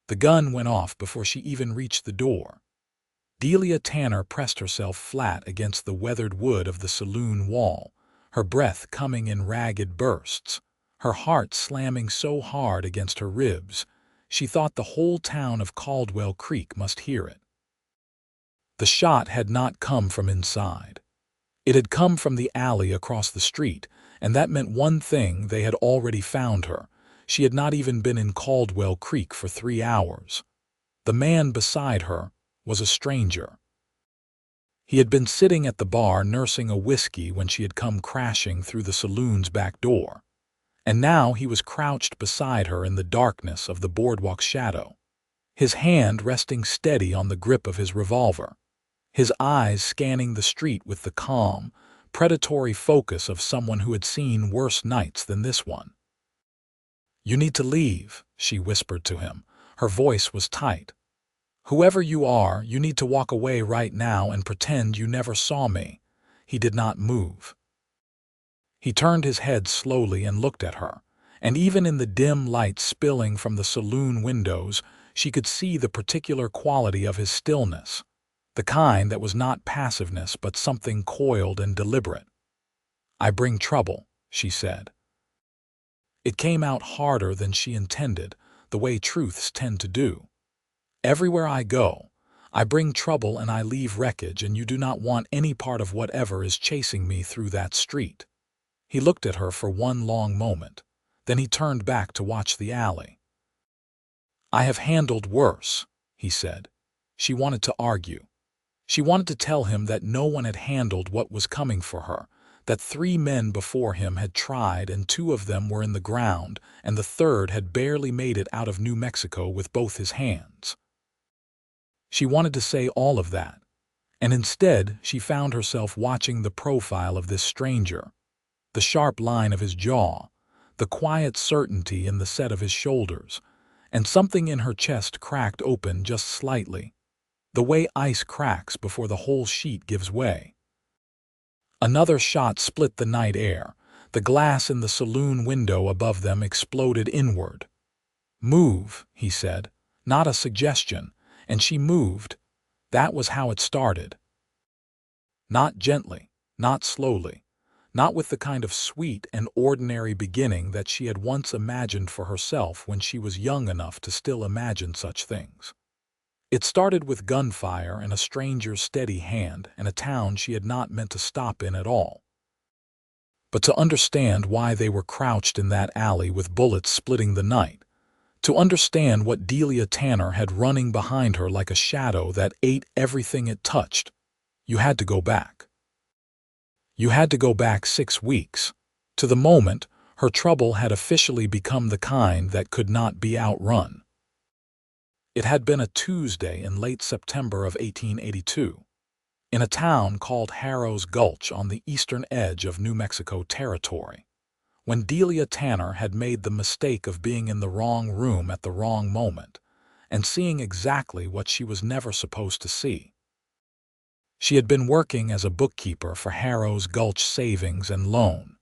The gun went off before she even reached the door. Delia Tanner pressed herself flat against the weathered wood of the saloon wall, her breath coming in ragged bursts, her heart slamming so hard against her ribs, she thought the whole town of Caldwell Creek must hear it. The shot had not come from inside. It had come from the alley across the street, and that meant one thing: they had already found her. She had not even been in Caldwell Creek for 3 hours. The man beside her was a stranger. He had been sitting at the bar nursing a whiskey when she had come crashing through the saloon's back door. And now he was crouched beside her in the darkness of the boardwalk's shadow, his hand resting steady on the grip of his revolver, his eyes scanning the street with the calm, predatory focus of someone who had seen worse nights than this one. "You need to leave," she whispered to him. Her voice was tight. "Whoever you are, you need to walk away right now and pretend you never saw me." He did not move. He turned his head slowly and looked at her, and even in the dim light spilling from the saloon windows, she could see the particular quality of his stillness, the kind that was not passiveness but something coiled and deliberate. "I bring trouble," she said. It came out harder than she intended, the way truths tend to do. "Everywhere I go, I bring trouble and I leave wreckage, and you do not want any part of whatever is chasing me through that street." He looked at her for one long moment. Then he turned back to watch the alley. "I have handled worse," he said. She wanted to argue. She wanted to tell him that no one had handled what was coming for her, that 3 men before him had tried and 2 of them were in the ground, and the third had barely made it out of New Mexico with both his hands. She wanted to say all of that, and instead she found herself watching the profile of this stranger, the sharp line of his jaw, the quiet certainty in the set of his shoulders, and something in her chest cracked open just slightly, the way ice cracks before the whole sheet gives way. Another shot split the night air. The glass in the saloon window above them exploded inward. "Move," he said, not a suggestion, and she moved. That was how it started. Not gently, not slowly, not with the kind of sweet and ordinary beginning that she had once imagined for herself when she was young enough to still imagine such things. It started with gunfire and a stranger's steady hand and a town she had not meant to stop in at all. But to understand why they were crouched in that alley with bullets splitting the night, to understand what Delia Tanner had running behind her like a shadow that ate everything it touched, you had to go back. You had to go back 6 weeks, to the moment her trouble had officially become the kind that could not be outrun. It had been a Tuesday in late September of 1882, in a town called Harrow's Gulch on the eastern edge of New Mexico territory, when Delia Tanner had made the mistake of being in the wrong room at the wrong moment and seeing exactly what she was never supposed to see. She had been working as a bookkeeper for Harrow's Gulch Savings and Loan.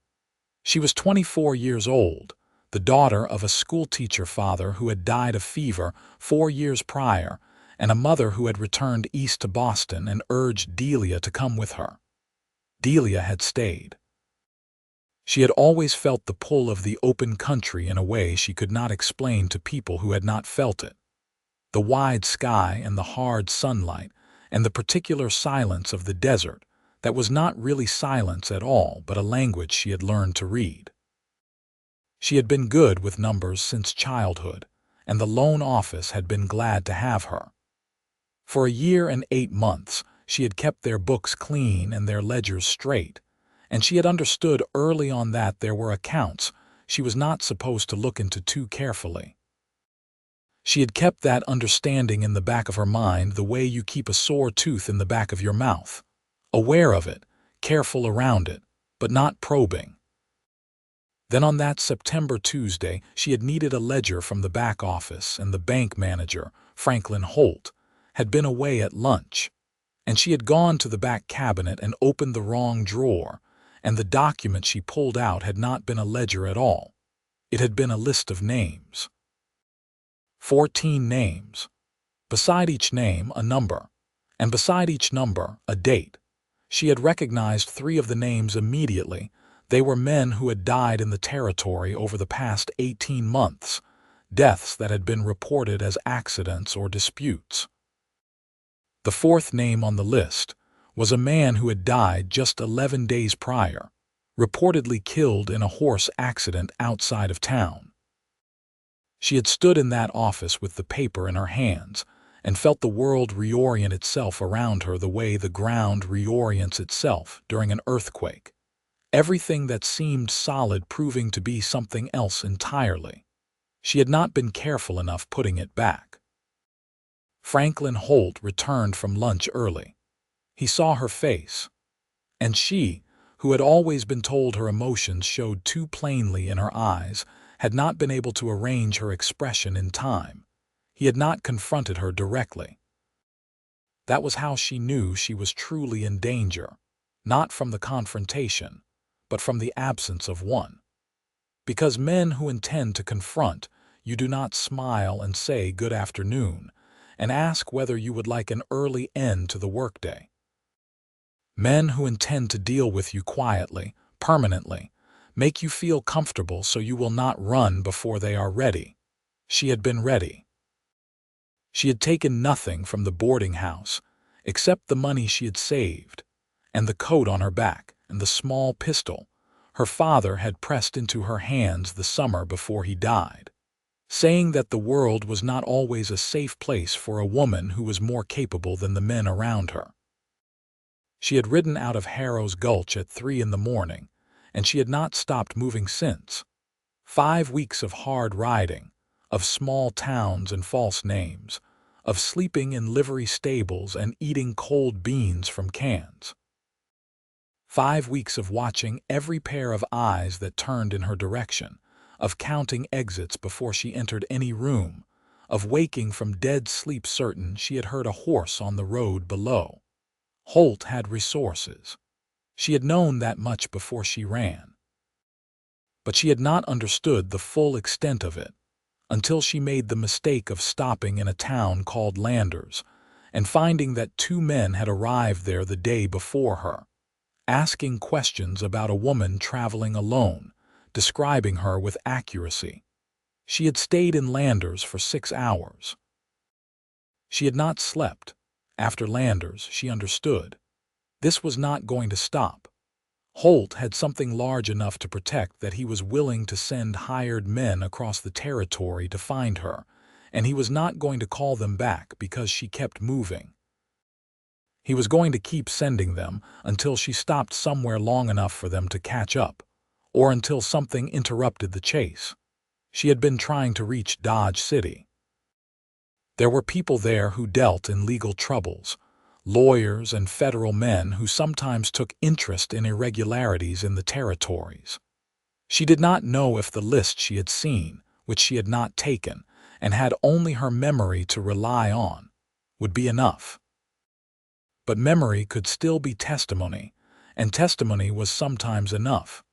She was 24 years old, the daughter of a schoolteacher father who had died of fever 4 years prior, and a mother who had returned east to Boston and urged Delia to come with her. Delia had stayed. She had always felt the pull of the open country in a way she could not explain to people who had not felt it. The wide sky and the hard sunlight, and the particular silence of the desert that was not really silence at all but a language she had learned to read. She had been good with numbers since childhood, and the loan office had been glad to have her. For a year and 8 months, she had kept their books clean and their ledgers straight, and she had understood early on that there were accounts she was not supposed to look into too carefully. She had kept that understanding in the back of her mind the way you keep a sore tooth in the back of your mouth, aware of it, careful around it, but not probing. Then on that September Tuesday, she had needed a ledger from the back office, and the bank manager, Franklin Holt, had been away at lunch, and she had gone to the back cabinet and opened the wrong drawer, and the document she pulled out had not been a ledger at all. It had been a list of names. 14 names. Beside each name, a number, and beside each number, a date. She had recognized 3 of the names immediately. They were men who had died in the territory over the past 18 months, deaths that had been reported as accidents or disputes. The 4th name on the list was a man who had died just 11 days prior, reportedly killed in a horse accident outside of town. She had stood in that office with the paper in her hands and felt the world reorient itself around her the way the ground reorients itself during an earthquake. Everything that seemed solid proving to be something else entirely. She had not been careful enough putting it back. Franklin Holt returned from lunch early. He saw her face, and she, who had always been told her emotions showed too plainly in her eyes, had not been able to arrange her expression in time. He had not confronted her directly. That was how she knew she was truly in danger, not from the confrontation, but from the absence of one. Because men who intend to confront, you do not smile and say good afternoon, and ask whether you would like an early end to the workday. Men who intend to deal with you quietly, permanently, make you feel comfortable so you will not run before they are ready. She had been ready. She had taken nothing from the boarding house, except the money she had saved, and the coat on her back, and the small pistol her father had pressed into her hands the summer before he died, saying that the world was not always a safe place for a woman who was more capable than the men around her. She had ridden out of Harrow's Gulch at 3 in the morning, and she had not stopped moving since. 5 weeks of hard riding, of small towns and false names, of sleeping in livery stables and eating cold beans from cans. 5 weeks of watching every pair of eyes that turned in her direction, of counting exits before she entered any room, of waking from dead sleep certain she had heard a horse on the road below. Holt had resources. She had known that much before she ran. But she had not understood the full extent of it until she made the mistake of stopping in a town called Landers and finding that 2 men had arrived there the day before her, asking questions about a woman traveling alone, describing her with accuracy. She had stayed in Landers for 6 hours. She had not slept. After Landers, she understood. This was not going to stop. Holt had something large enough to protect that he was willing to send hired men across the territory to find her, and he was not going to call them back because she kept moving. He was going to keep sending them until she stopped somewhere long enough for them to catch up, or until something interrupted the chase. She had been trying to reach Dodge City. There were people there who dealt in legal troubles, lawyers and federal men who sometimes took interest in irregularities in the territories. She did not know if the list she had seen, which she had not taken, and had only her memory to rely on, would be enough. But memory could still be testimony, and testimony was sometimes enough.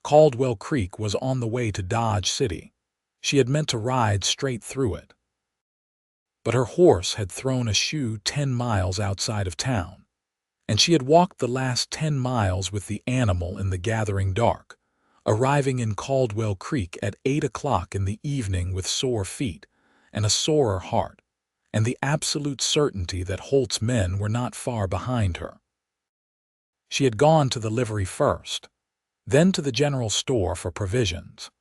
Caldwell Creek was on the way to Dodge City. She had meant to ride straight through it. But her horse had thrown a shoe 10 miles outside of town, and she had walked the last 10 miles with the animal in the gathering dark, arriving in Caldwell Creek at 8 o'clock in the evening with sore feet and a sorer heart, and the absolute certainty that Holt's men were not far behind her. She had gone to the livery first, then to the general store for provisions.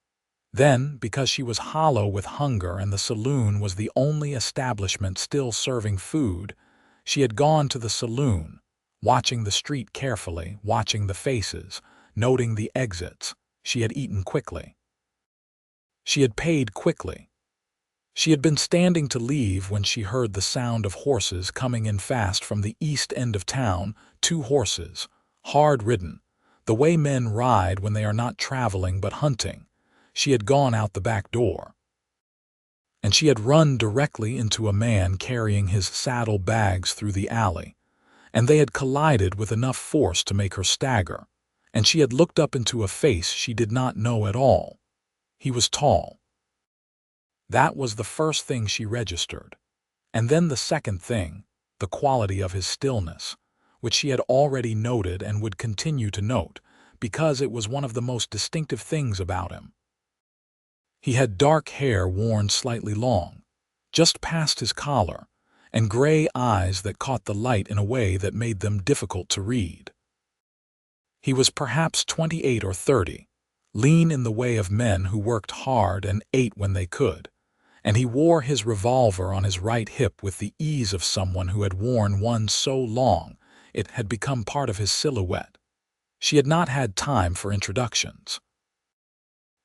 Then, because she was hollow with hunger and the saloon was the only establishment still serving food, she had gone to the saloon, watching the street carefully, watching the faces, noting the exits. She had eaten quickly. She had paid quickly. She had been standing to leave when she heard the sound of horses coming in fast from the east end of town, 2 horses, hard-ridden, the way men ride when they are not traveling but hunting. She had gone out the back door, and she had run directly into a man carrying his saddle bags through the alley, and they had collided with enough force to make her stagger, and she had looked up into a face she did not know at all. He was tall. That was the first thing she registered. And then the second thing, the quality of his stillness, which she had already noted and would continue to note, because it was one of the most distinctive things about him. He had dark hair worn slightly long, just past his collar, and gray eyes that caught the light in a way that made them difficult to read. He was perhaps 28 or 30, lean in the way of men who worked hard and ate when they could, and he wore his revolver on his right hip with the ease of someone who had worn one so long it had become part of his silhouette. She had not had time for introductions.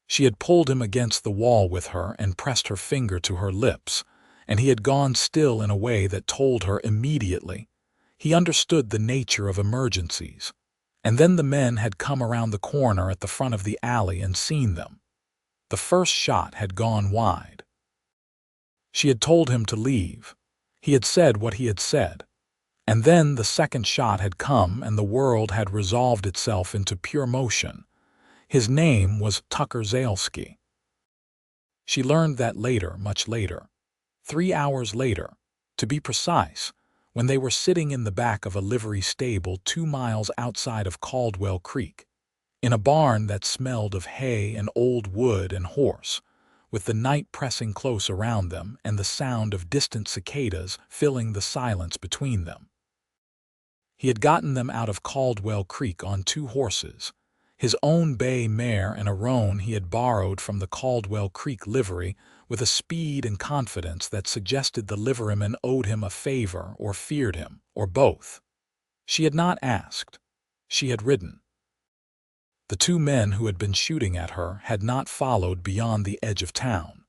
She had pulled him against the wall with her and pressed her finger to her lips, and he had gone still in a way that told her immediately. He understood the nature of emergencies. And then the men had come around the corner at the front of the alley and seen them. The first shot had gone wide. She had told him to leave. He had said what he had said. And then the second shot had come and the world had resolved itself into pure motion. His name was Tucker Zalesky. She learned that later, much later. 3 hours later, to be precise, when they were sitting in the back of a livery stable 2 miles outside of Caldwell Creek, in a barn that smelled of hay and old wood and horse, with the night pressing close around them and the sound of distant cicadas filling the silence between them. He had gotten them out of Caldwell Creek on 2 horses, his own bay mare and a roan he had borrowed from the Caldwell Creek livery, with a speed and confidence that suggested the liveryman owed him a favor or feared him, or both. She had not asked. She had ridden. The 2 men who had been shooting at her had not followed beyond the edge of town.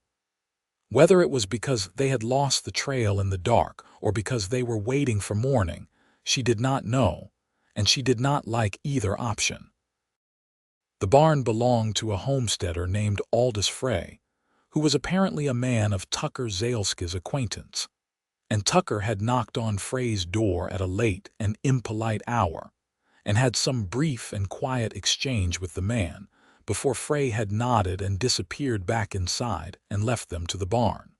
Whether it was because they had lost the trail in the dark or because they were waiting for morning, she did not know, and she did not like either option. The barn belonged to a homesteader named Aldous Frey, who was apparently a man of Tucker Zalesky's acquaintance, and Tucker had knocked on Frey's door at a late and impolite hour, and had some brief and quiet exchange with the man, before Frey had nodded and disappeared back inside and left them to the barn.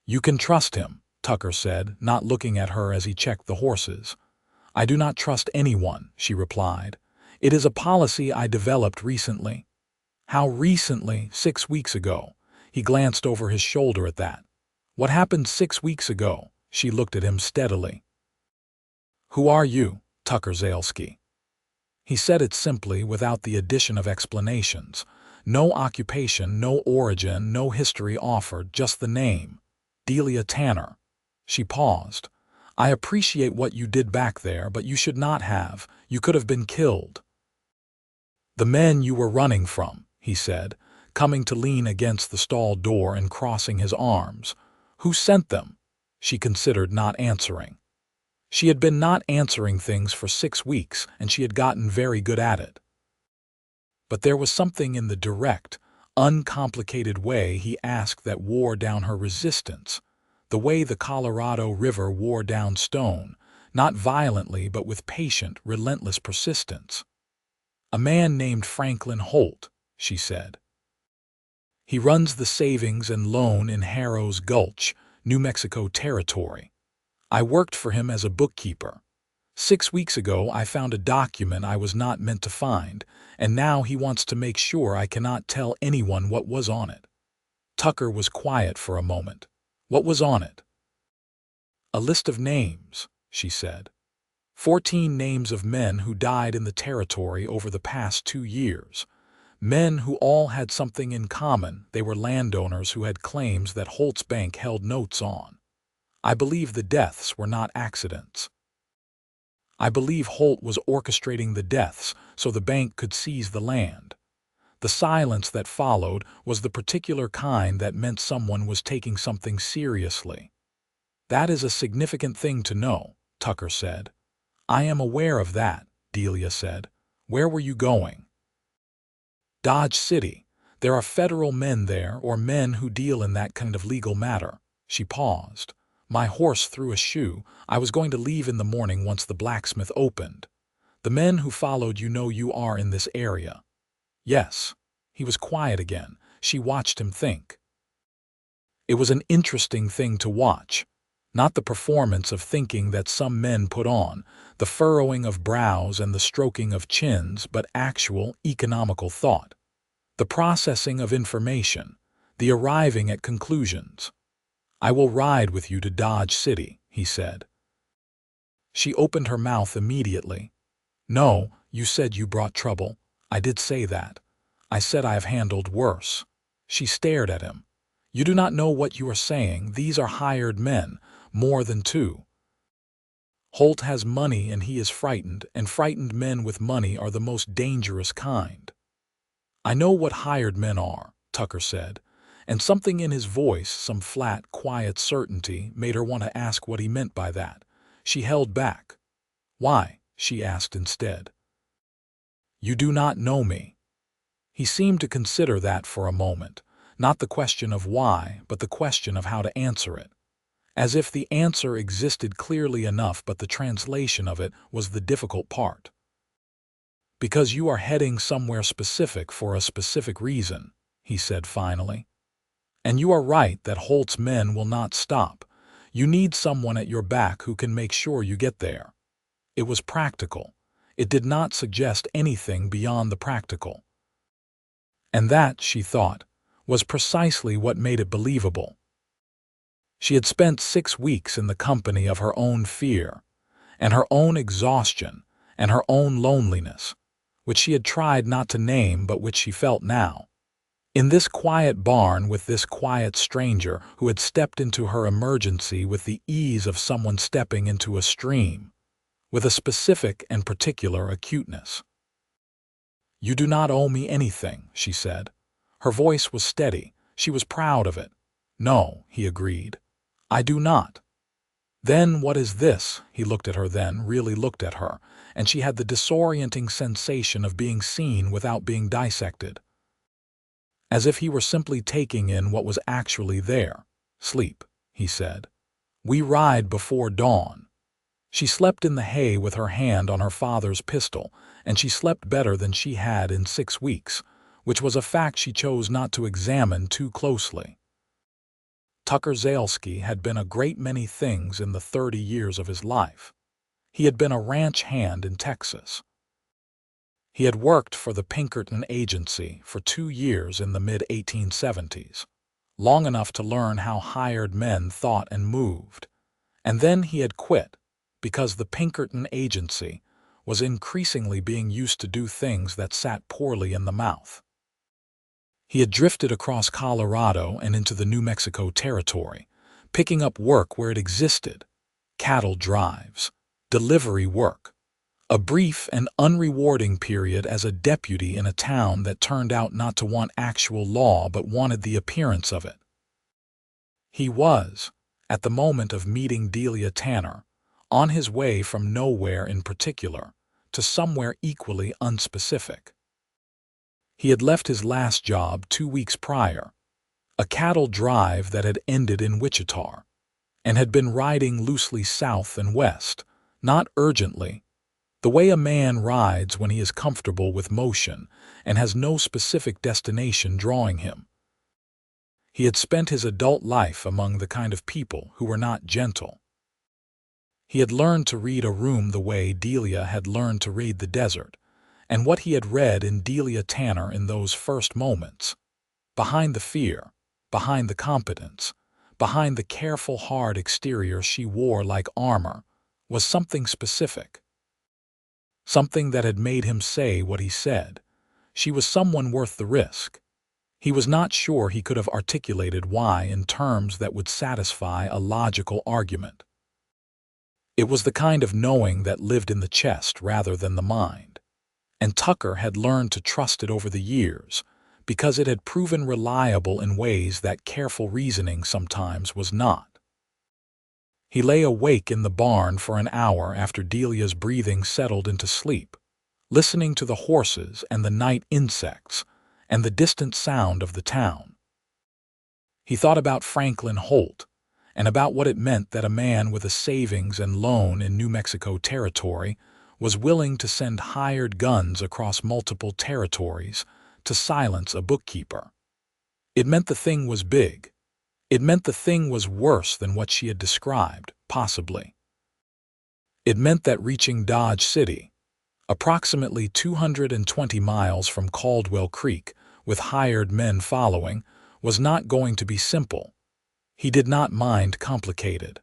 "You can trust him," Tucker said, not looking at her as he checked the horses. "I do not trust anyone," she replied. "It is a policy I developed recently." "How recently?" 6 weeks ago. He glanced over his shoulder at that. "What happened 6 weeks ago?" She looked at him steadily. "Who are you, Tucker Zalesky?" He said it simply, without the addition of explanations. No occupation, no origin, no history offered, just the name. Delia Tanner. She paused. "I appreciate what you did back there, but you should not have. You could have been killed." "The men you were running from," he said, coming to lean against the stall door and crossing his arms. "Who sent them?" She considered not answering. She had been not answering things for 6 weeks, and she had gotten very good at it. But there was something in the direct, uncomplicated way he asked that wore down her resistance, the way the Colorado River wore down stone, not violently but with patient, relentless persistence. "A man named Franklin Holt," she said. "He runs the savings and loan in Harrow's Gulch, New Mexico Territory. I worked for him as a bookkeeper. 6 weeks ago I found a document I was not meant to find, and now he wants to make sure I cannot tell anyone what was on it." Tucker was quiet for a moment. "What was on it?" "A list of names," she said. 14 names of men who died in the territory over the past 2 years. Men who all had something in common. They were landowners who had claims that Holt's bank held notes on. I believe the deaths were not accidents. I believe Holt was orchestrating the deaths so the bank could seize the land. The silence that followed was the particular kind that meant someone was taking something seriously. "That is a significant thing to know," Tucker said. "I am aware of that," Delia said. "Where were you going?" "Dodge City. There are federal men there, or men who deal in that kind of legal matter." She paused. "My horse threw a shoe. I was going to leave in the morning once the blacksmith opened. The men who followed you know you are in this area." "Yes." He was quiet again. She watched him think. It was an interesting thing to watch. Not the performance of thinking that some men put on, the furrowing of brows and the stroking of chins, but actual economical thought. The processing of information, the arriving at conclusions. "I will ride with you to Dodge City," he said. She opened her mouth immediately. "No, you said you brought trouble." "I did say that. I said I have handled worse." She stared at him. "You do not know what you are saying. These are hired men, more than two. Holt has money and he is frightened, and frightened men with money are the most dangerous kind." "I know what hired men are," Tucker said, and something in his voice, some flat, quiet certainty, made her want to ask what he meant by that. She held back. "Why?" she asked instead. "You do not know me." He seemed to consider that for a moment, not the question of why, but the question of how to answer it. As if the answer existed clearly enough, but the translation of it was the difficult part. "Because you are heading somewhere specific for a specific reason," he said finally. "And you are right that Holt's men will not stop. You need someone at your back who can make sure you get there." It was practical. It did not suggest anything beyond the practical. And that, she thought, was precisely what made it believable. She had spent 6 weeks in the company of her own fear, and her own exhaustion, and her own loneliness, which she had tried not to name but which she felt now. In this quiet barn with this quiet stranger who had stepped into her emergency with the ease of someone stepping into a stream, with a specific and particular acuteness. "You do not owe me anything," she said. Her voice was steady. She was proud of it. "No," he agreed. "I do not." "Then what is this?" He looked at her then, really looked at her, and she had the disorienting sensation of being seen without being dissected. As if he were simply taking in what was actually there. "Sleep," he said. "We ride before dawn." She slept in the hay with her hand on her father's pistol, and she slept better than she had in 6 weeks, which was a fact she chose not to examine too closely. Tucker Zalesky had been a great many things in the 30 years of his life. He had been a ranch hand in Texas. He had worked for the Pinkerton Agency for 2 years in the mid-1870s, long enough to learn how hired men thought and moved, and then he had quit because the Pinkerton Agency was increasingly being used to do things that sat poorly in the mouth. He had drifted across Colorado and into the New Mexico territory, picking up work where it existed, cattle drives, delivery work, a brief and unrewarding period as a deputy in a town that turned out not to want actual law but wanted the appearance of it. He was, at the moment of meeting Delia Tanner, on his way from nowhere in particular to somewhere equally unspecific. He had left his last job 2 weeks prior, a cattle drive that had ended in Wichita, and had been riding loosely south and west, not urgently, the way a man rides when he is comfortable with motion and has no specific destination drawing him. He had spent his adult life among the kind of people who were not gentle. He had learned to read a room the way Delia had learned to read the desert, and what he had read in Delia Tanner in those first moments, behind the fear, behind the competence, behind the careful, hard exterior she wore like armor, was something specific. Something that had made him say what he said. She was someone worth the risk. He was not sure he could have articulated why in terms that would satisfy a logical argument. It was the kind of knowing that lived in the chest rather than the mind. And Tucker had learned to trust it over the years, because it had proven reliable in ways that careful reasoning sometimes was not. He lay awake in the barn for an hour after Delia's breathing settled into sleep, listening to the horses and the night insects and the distant sound of the town. He thought about Franklin Holt and about what it meant that a man with a savings and loan in New Mexico territory was willing to send hired guns across multiple territories to silence a bookkeeper. It meant the thing was big, It meant the thing was worse than what she had described, possibly. It meant that reaching Dodge City, approximately 220 miles from Caldwell Creek, with hired men following, was not going to be simple. He did not mind complicated.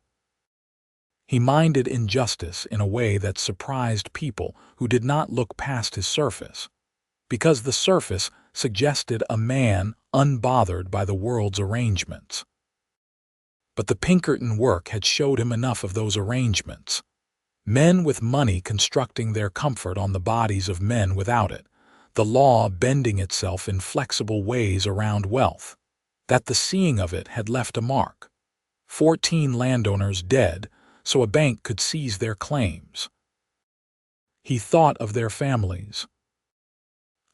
He minded injustice in a way that surprised people who did not look past his surface, because the surface suggested a man unbothered by the world's arrangements. But the Pinkerton work had showed him enough of those arrangements. Men with money constructing their comfort on the bodies of men without it, the law bending itself in flexible ways around wealth, that the seeing of it had left a mark. 14 landowners dead, so a bank could seize their claims. He thought of their families,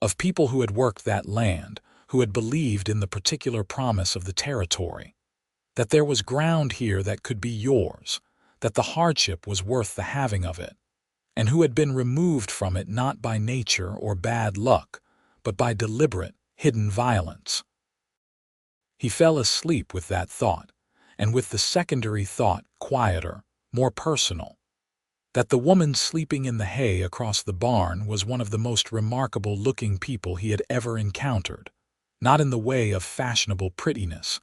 of people who had worked that land, who had believed in the particular promise of the territory, that there was ground here that could be yours, that the hardship was worth the having of it, and who had been removed from it not by nature or bad luck, but by deliberate, hidden violence. He fell asleep with that thought, and with the secondary thought, quieter, more personal, that the woman sleeping in the hay across the barn was one of the most remarkable-looking people he had ever encountered, not in the way of fashionable prettiness,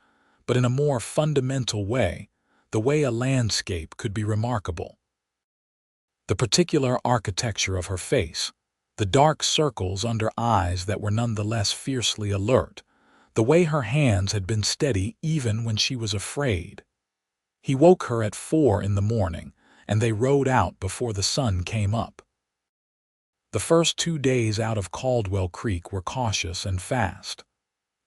but in a more fundamental way, the way a landscape could be remarkable. The particular architecture of her face, the dark circles under eyes that were nonetheless fiercely alert, the way her hands had been steady even when she was afraid. He woke her at 4 in the morning, and they rode out before the sun came up. The first 2 days out of Caldwell Creek were cautious and fast.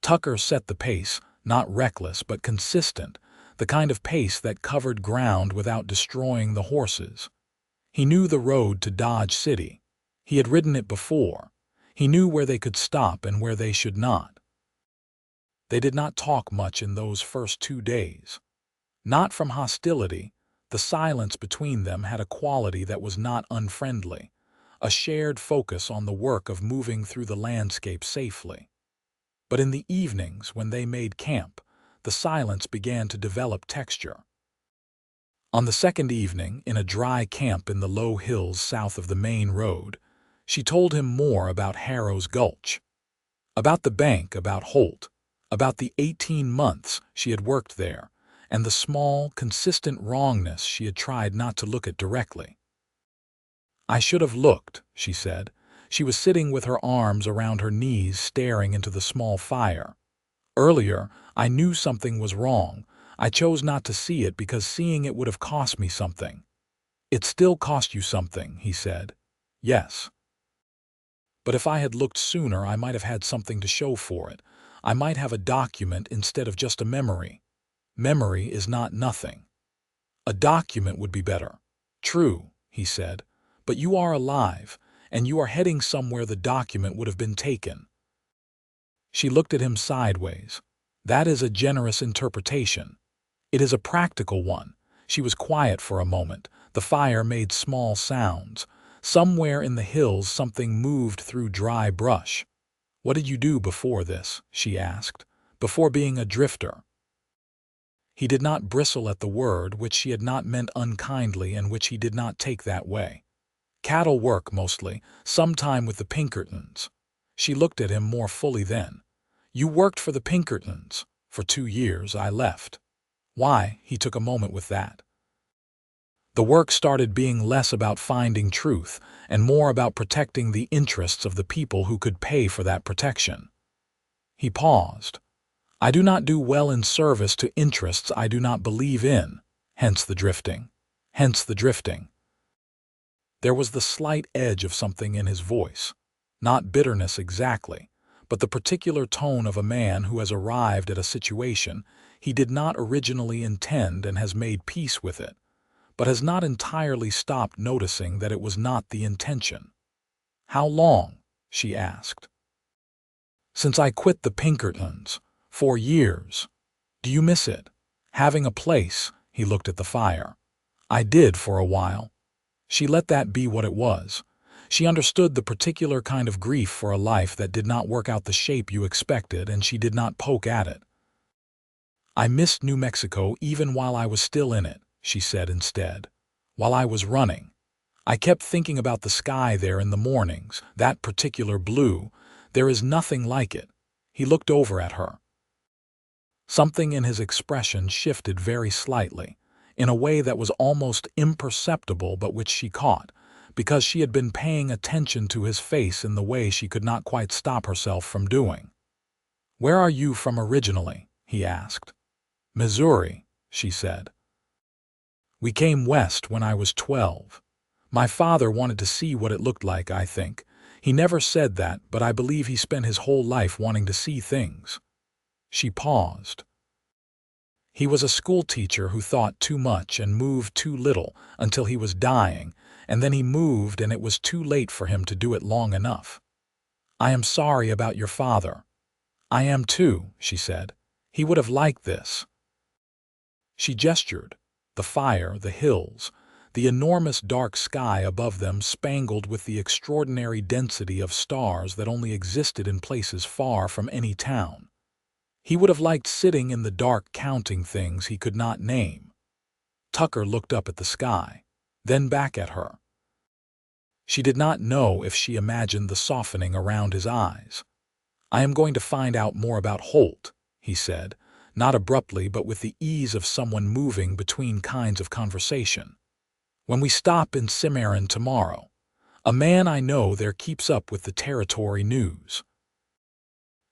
Tucker set the pace, not reckless but consistent, the kind of pace that covered ground without destroying the horses. He knew the road to Dodge City. He had ridden it before. He knew where they could stop and where they should not. They did not talk much in those first 2 days. Not from hostility. The silence between them had a quality that was not unfriendly, a shared focus on the work of moving through the landscape safely. But in the evenings, when they made camp, the silence began to develop texture. On the second evening, in a dry camp in the low hills south of the main road, she told him more about Harrow's Gulch, about the bank, about Holt, about the 18 months she had worked there, and the small, consistent wrongness she had tried not to look at directly. "I should have looked," she said. She was sitting with her arms around her knees staring into the small fire. "Earlier, I knew something was wrong. I chose not to see it because seeing it would have cost me something." "It still cost you something," he said. "Yes. But if I had looked sooner, I might have had something to show for it. I might have a document instead of just a memory. Memory is not nothing. A document would be better." "True," he said, "but you are alive, and you are heading somewhere the document would have been taken." She looked at him sideways. "That is a generous interpretation. It is a practical one." She was quiet for a moment. The fire made small sounds. Somewhere in the hills something moved through dry brush. "What did you do before this?" she asked. "Before being a drifter?" He did not bristle at the word, which she had not meant unkindly and which he did not take that way. "Cattle work, mostly, sometime with the Pinkertons." She looked at him more fully then. "You worked for the Pinkertons?" "For 2 years. I left." "Why?" He took a moment with that. "The work started being less about finding truth and more about protecting the interests of the people who could pay for that protection." He paused. "I do not do well in service to interests I do not believe in, hence the drifting. Hence the drifting." There was the slight edge of something in his voice, not bitterness exactly, but the particular tone of a man who has arrived at a situation he did not originally intend and has made peace with it, but has not entirely stopped noticing that it was not the intention. "How long?" she asked. "Since I quit the Pinkertons. 4 years. Do you miss it? Having a place?" He looked at the fire. "I did for a while." She let that be what it was. She understood the particular kind of grief for a life that did not work out the shape you expected, and she did not poke at it. I missed New Mexico even while I was still in it, she said instead. While I was running, I kept thinking about the sky there in the mornings, that particular blue. There is nothing like it. He looked over at her. Something in his expression shifted very slightly, in a way that was almost imperceptible but which she caught, because she had been paying attention to his face in the way she could not quite stop herself from doing. "Where are you from originally?" he asked. "Missouri," she said. "We came west when I was 12. My father wanted to see what it looked like, I think. He never said that, but I believe he spent his whole life wanting to see things." She paused. "He was a school teacher who thought too much and moved too little until he was dying, and then he moved and it was too late for him to do it long enough. I am sorry about your father." "I am too," she said. "He would have liked this." She gestured. The fire, the hills, the enormous dark sky above them spangled with the extraordinary density of stars that only existed in places far from any town. He would have liked sitting in the dark counting things he could not name. Tucker looked up at the sky, then back at her. She did not know if she imagined the softening around his eyes. "I am going to find out more about Holt," he said, not abruptly but with the ease of someone moving between kinds of conversation. "When we stop in Cimarron tomorrow. A man I know there keeps up with the territory news.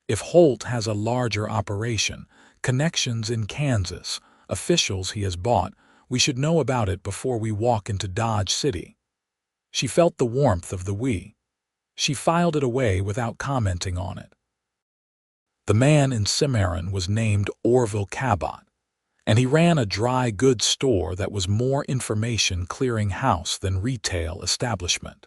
If Holt has a larger operation, connections in Kansas, officials he has bought, we should know about it before we walk into Dodge City." She felt the warmth of the "we." She filed it away without commenting on it. The man in Cimarron was named Orville Cabot, and he ran a dry goods store that was more information clearing house than retail establishment.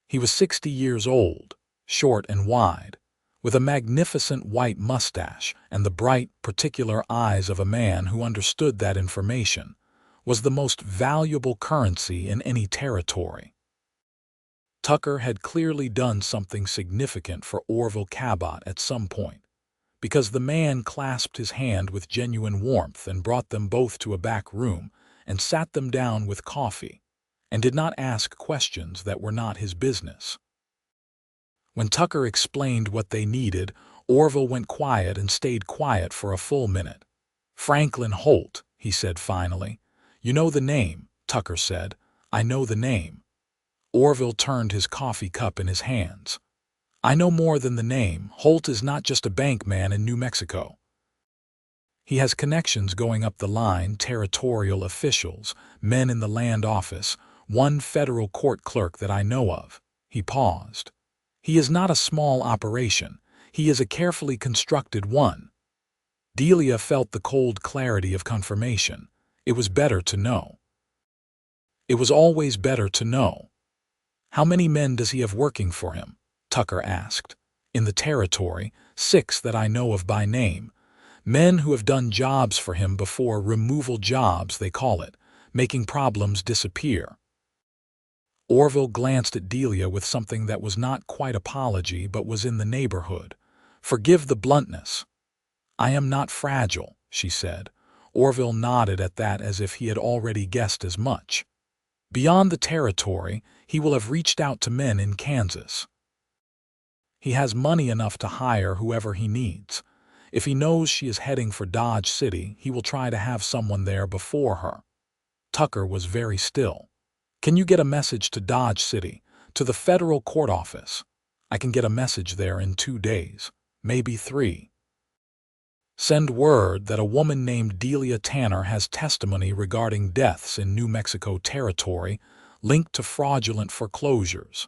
He was 60 years old, short and wide, with a magnificent white mustache and the bright, particular eyes of a man who understood that information was the most valuable currency in any territory. Tucker had clearly done something significant for Orville Cabot at some point, because the man clasped his hand with genuine warmth and brought them both to a back room and sat them down with coffee, and did not ask questions that were not his business. When Tucker explained what they needed, Orville went quiet and stayed quiet for a full minute. "Franklin Holt," he said finally. "You know the name," Tucker said. "I know the name." Orville turned his coffee cup in his hands. "I know more than the name. Holt is not just a bank man in New Mexico. He has connections going up the line, territorial officials, men in the land office, one federal court clerk that I know of." He paused. "He is not a small operation. He is a carefully constructed one." Delia felt the cold clarity of confirmation. It was better to know. It was always better to know. "How many men does he have working for him?" Tucker asked. "In the territory, 6 that I know of by name. Men who have done jobs for him before, removal jobs they call it, making problems disappear." Orville glanced at Delia with something that was not quite apology but was in the neighborhood. "Forgive the bluntness." "I am not fragile," she said. Orville nodded at that as if he had already guessed as much. "Beyond the territory, he will have reached out to men in Kansas. He has money enough to hire whoever he needs. If he knows she is heading for Dodge City, he will try to have someone there before her." Tucker was very still. "Can you get a message to Dodge City, to the federal court office?" "I can get a message there in 2 days, maybe 3. Send word that a woman named Delia Tanner has testimony regarding deaths in New Mexico territory linked to fraudulent foreclosures,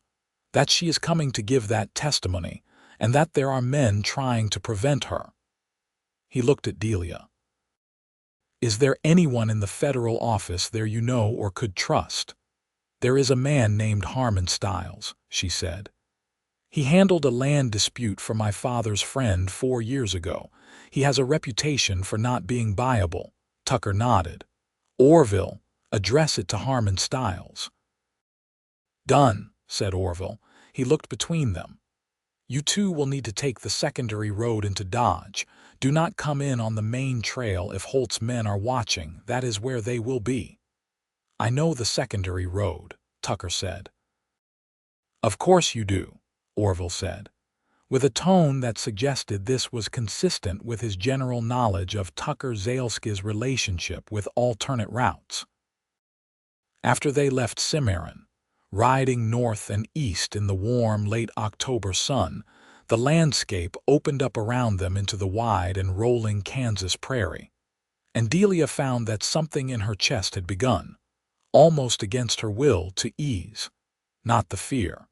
that she is coming to give that testimony, and that there are men trying to prevent her." He looked at Delia. "Is there anyone in the federal office there you know or could trust?" "There is a man named Harmon Stiles," she said. "He handled a land dispute for my father's friend 4 years ago. He has a reputation for not being buyable." Tucker nodded. "Orville, address it to Harmon Stiles." "Done," said Orville. He looked between them. "You two will need to take the secondary road into Dodge. Do not come in on the main trail if Holt's men are watching. That is where they will be. I know the secondary road, Tucker said. Of course you do, Orville said, with a tone that suggested this was consistent with his general knowledge of Tucker Zaleski's relationship with alternate routes. After they left Cimarron, riding north and east in the warm late October sun, the landscape opened up around them into the wide and rolling Kansas prairie, and Delia found that something in her chest had begun, almost against her will, to ease. Not the fear.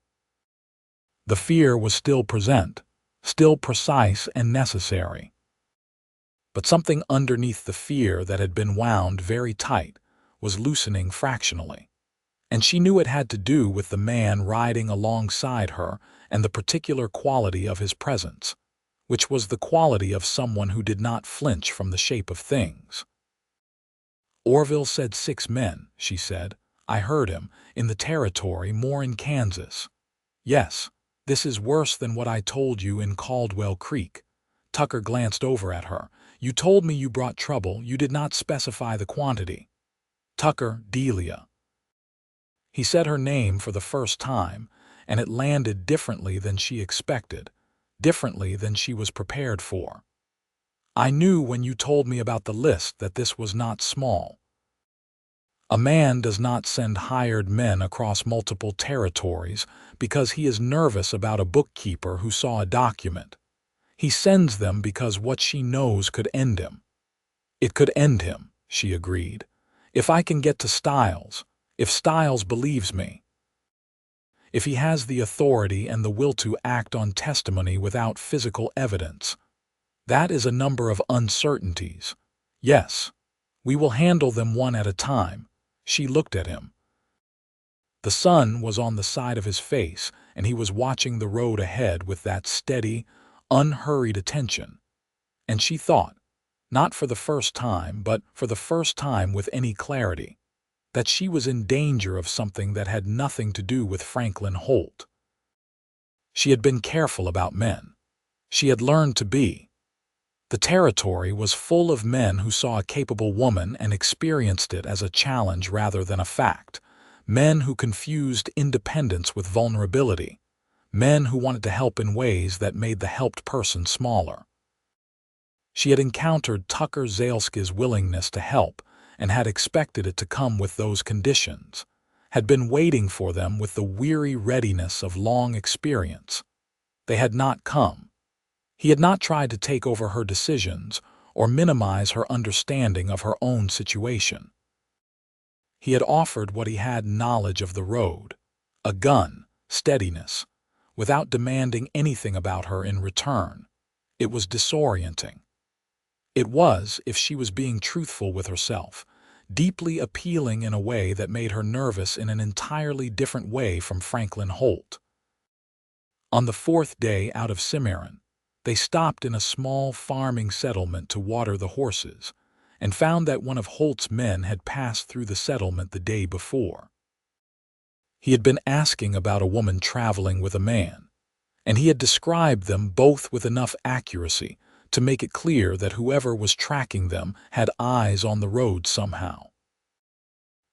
The fear was still present, still precise and necessary. But something underneath the fear that had been wound very tight was loosening fractionally, and she knew it had to do with the man riding alongside her and the particular quality of his presence, which was the quality of someone who did not flinch from the shape of things. Orville said 6 men, she said. I heard him, in the territory, more in Kansas. Yes, this is worse than what I told you in Caldwell Creek. Tucker glanced over at her. You told me you brought trouble. You did not specify the quantity. Tucker, Delia. He said her name for the first time, and it landed differently than she expected, differently than she was prepared for. I knew when you told me about the list that this was not small. A man does not send hired men across multiple territories because he is nervous about a bookkeeper who saw a document. He sends them because what she knows could end him. It could end him, she agreed. If I can get to Stiles, if Stiles believes me. If he has the authority and the will to act on testimony without physical evidence. That is a number of uncertainties. Yes, we will handle them one at a time. She looked at him. The sun was on the side of his face, and he was watching the road ahead with that steady, unhurried attention. And she thought, not for the first time, but for the first time with any clarity, that she was in danger of something that had nothing to do with Franklin Holt. She had been careful about men. She had learned to be. The territory was full of men who saw a capable woman and experienced it as a challenge rather than a fact, men who confused independence with vulnerability, men who wanted to help in ways that made the helped person smaller. She had encountered Tucker Zaleski's willingness to help and had expected it to come with those conditions, had been waiting for them with the weary readiness of long experience. They had not come. He had not tried to take over her decisions or minimize her understanding of her own situation. He had offered what he had knowledge of the road, a gun, steadiness, without demanding anything about her in return. It was disorienting. It was, if she was being truthful with herself, deeply appealing in a way that made her nervous in an entirely different way from Franklin Holt. On the 4th day out of Cimarron, they stopped in a small farming settlement to water the horses, and found that one of Holt's men had passed through the settlement the day before. He had been asking about a woman traveling with a man, and he had described them both with enough accuracy to make it clear that whoever was tracking them had eyes on the road somehow.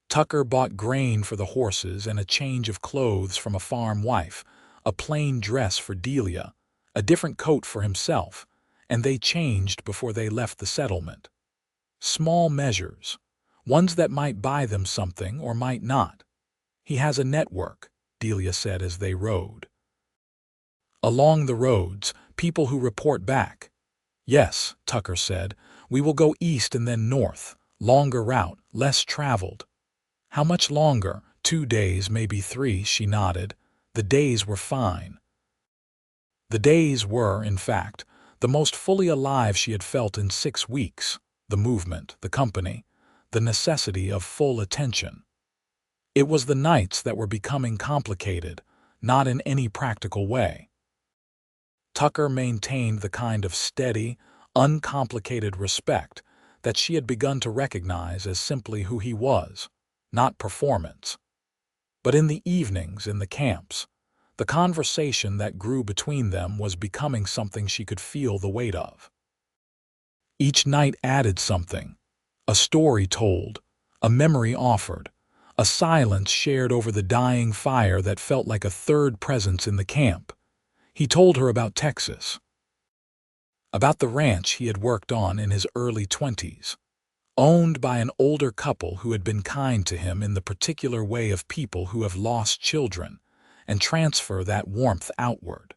Tucker bought grain for the horses and a change of clothes from a farm wife, a plain dress for Delia, a different coat for himself, and they changed before they left the settlement. Small measures, ones that might buy them something or might not. He has a network, Delia said as they rode. Along the roads, people who report back. Yes, Tucker said, we will go east and then north, longer route, less traveled. How much longer? 2 days, maybe 3, she nodded. The days were fine. The days were, in fact, the most fully alive she had felt in 6 weeks, the movement, the company, the necessity of full attention. It was the nights that were becoming complicated, not in any practical way. Tucker maintained the kind of steady, uncomplicated respect that she had begun to recognize as simply who he was, not performance. But in the evenings in the camps, the conversation that grew between them was becoming something she could feel the weight of. Each night added something: a story told, a memory offered, a silence shared over the dying fire that felt like a third presence in the camp. He told her about Texas, about the ranch he had worked on in his early 20s, owned by an older couple who had been kind to him in the particular way of people who have lost children and transfer that warmth outward.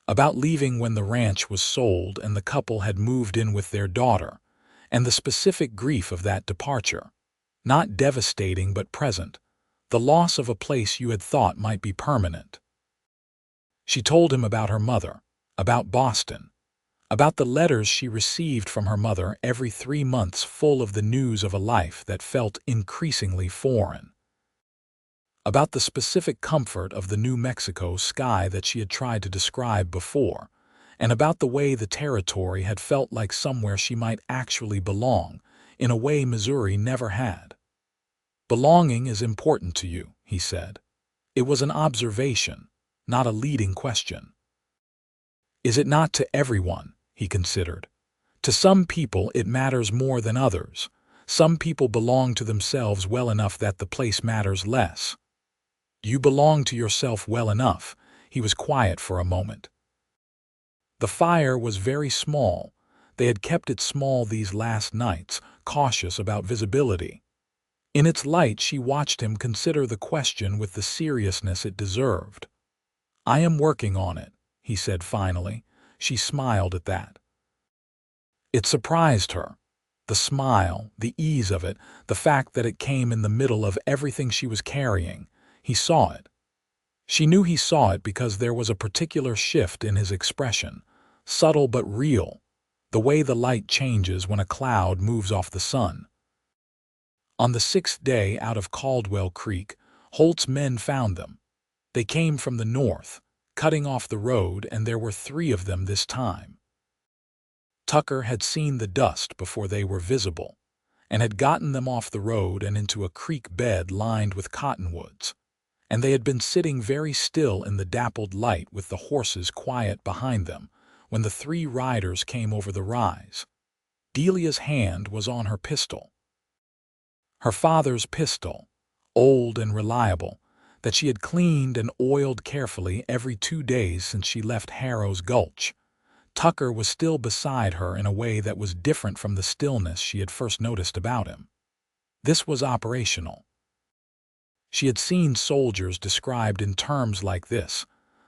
About leaving when the ranch was sold and the couple had moved in with their daughter, and the specific grief of that departure, not devastating but present, the loss of a place you had thought might be permanent. She told him about her mother, about Boston, about the letters she received from her mother every 3 months full of the news of a life that felt increasingly foreign, about the specific comfort of the New Mexico sky that she had tried to describe before, and about the way the territory had felt like somewhere she might actually belong, in a way Missouri never had. "Belonging is important to you," he said. It was an observation, not a leading question. "Is it not to everyone?" he considered. "To some people it matters more than others. Some people belong to themselves well enough that the place matters less." "You belong to yourself well enough." He was quiet for a moment. The fire was very small. They had kept it small these last nights, cautious about visibility. In its light she watched him consider the question with the seriousness it deserved. "I am working on it," he said finally. She smiled at that. It surprised her. The smile, the ease of it, the fact that it came in the middle of everything she was carrying. He saw it. She knew he saw it because there was a particular shift in his expression, subtle but real, the way the light changes when a cloud moves off the sun. On the 6th day out of Caldwell Creek, Holt's men found them. They came from the north, cutting off the road, and there were 3 of them this time. Tucker had seen the dust before they were visible, and had gotten them off the road and into a creek bed lined with cottonwoods, and they had been sitting very still in the dappled light with the horses quiet behind them when the 3 riders came over the rise. Delia's hand was on her pistol. Her father's pistol, old and reliable, that she had cleaned and oiled carefully every 2 days since she left Harrow's Gulch. Tucker was still beside her in a way that was different from the stillness she had first noticed about him. This was operational. She had seen soldiers described in terms like this,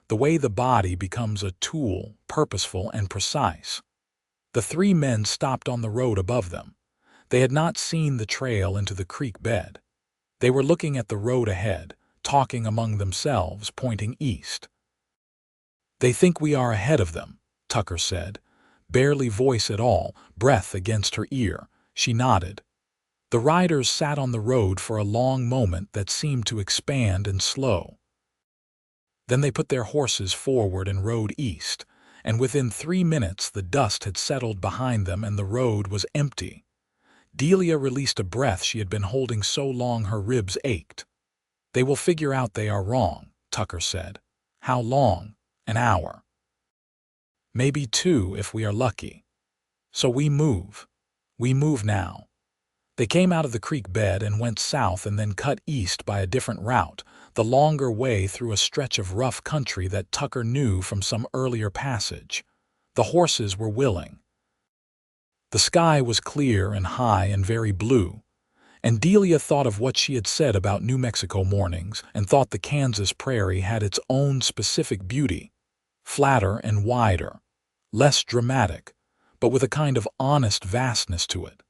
the way the body becomes a tool, purposeful and precise. The 3 men stopped on the road above them. They had not seen the trail into the creek bed. They were looking at the road ahead, talking among themselves, pointing east. "They think we are ahead of them," Tucker said, barely voice at all, breath against her ear. She nodded. The riders sat on the road for a long moment that seemed to expand and slow. Then they put their horses forward and rode east, and within 3 minutes the dust had settled behind them and the road was empty. Delia released a breath she had been holding so long her ribs ached. "They will figure out they are wrong," Tucker said. "How long? An hour. Maybe 2 if we are lucky. So we move. We move now." They came out of the creek bed and went south and then cut east by a different route, the longer way through a stretch of rough country that Tucker knew from some earlier passage. The horses were willing. The sky was clear and high and very blue, and Delia thought of what she had said about New Mexico mornings and thought the Kansas prairie had its own specific beauty, flatter and wider, less dramatic, but with a kind of honest vastness to it.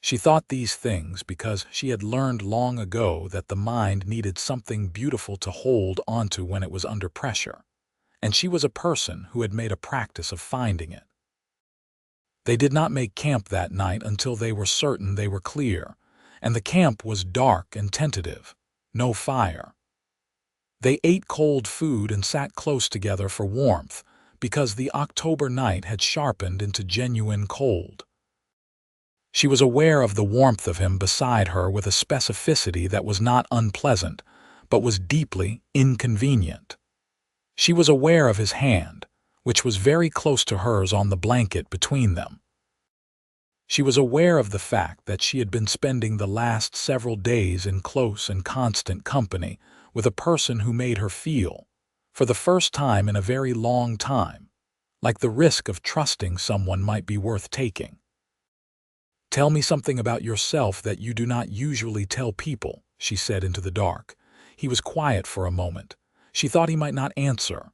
She thought these things because she had learned long ago that the mind needed something beautiful to hold onto when it was under pressure, and she was a person who had made a practice of finding it. They did not make camp that night until they were certain they were clear, and the camp was dark and tentative, no fire. They ate cold food and sat close together for warmth, because the October night had sharpened into genuine cold. She was aware of the warmth of him beside her with a specificity that was not unpleasant, but was deeply inconvenient. She was aware of his hand, which was very close to hers on the blanket between them. She was aware of the fact that she had been spending the last several days in close and constant company with a person who made her feel, for the first time in a very long time, like the risk of trusting someone might be worth taking. "Tell me something about yourself that you do not usually tell people," she said into the dark. He was quiet for a moment. She thought he might not answer.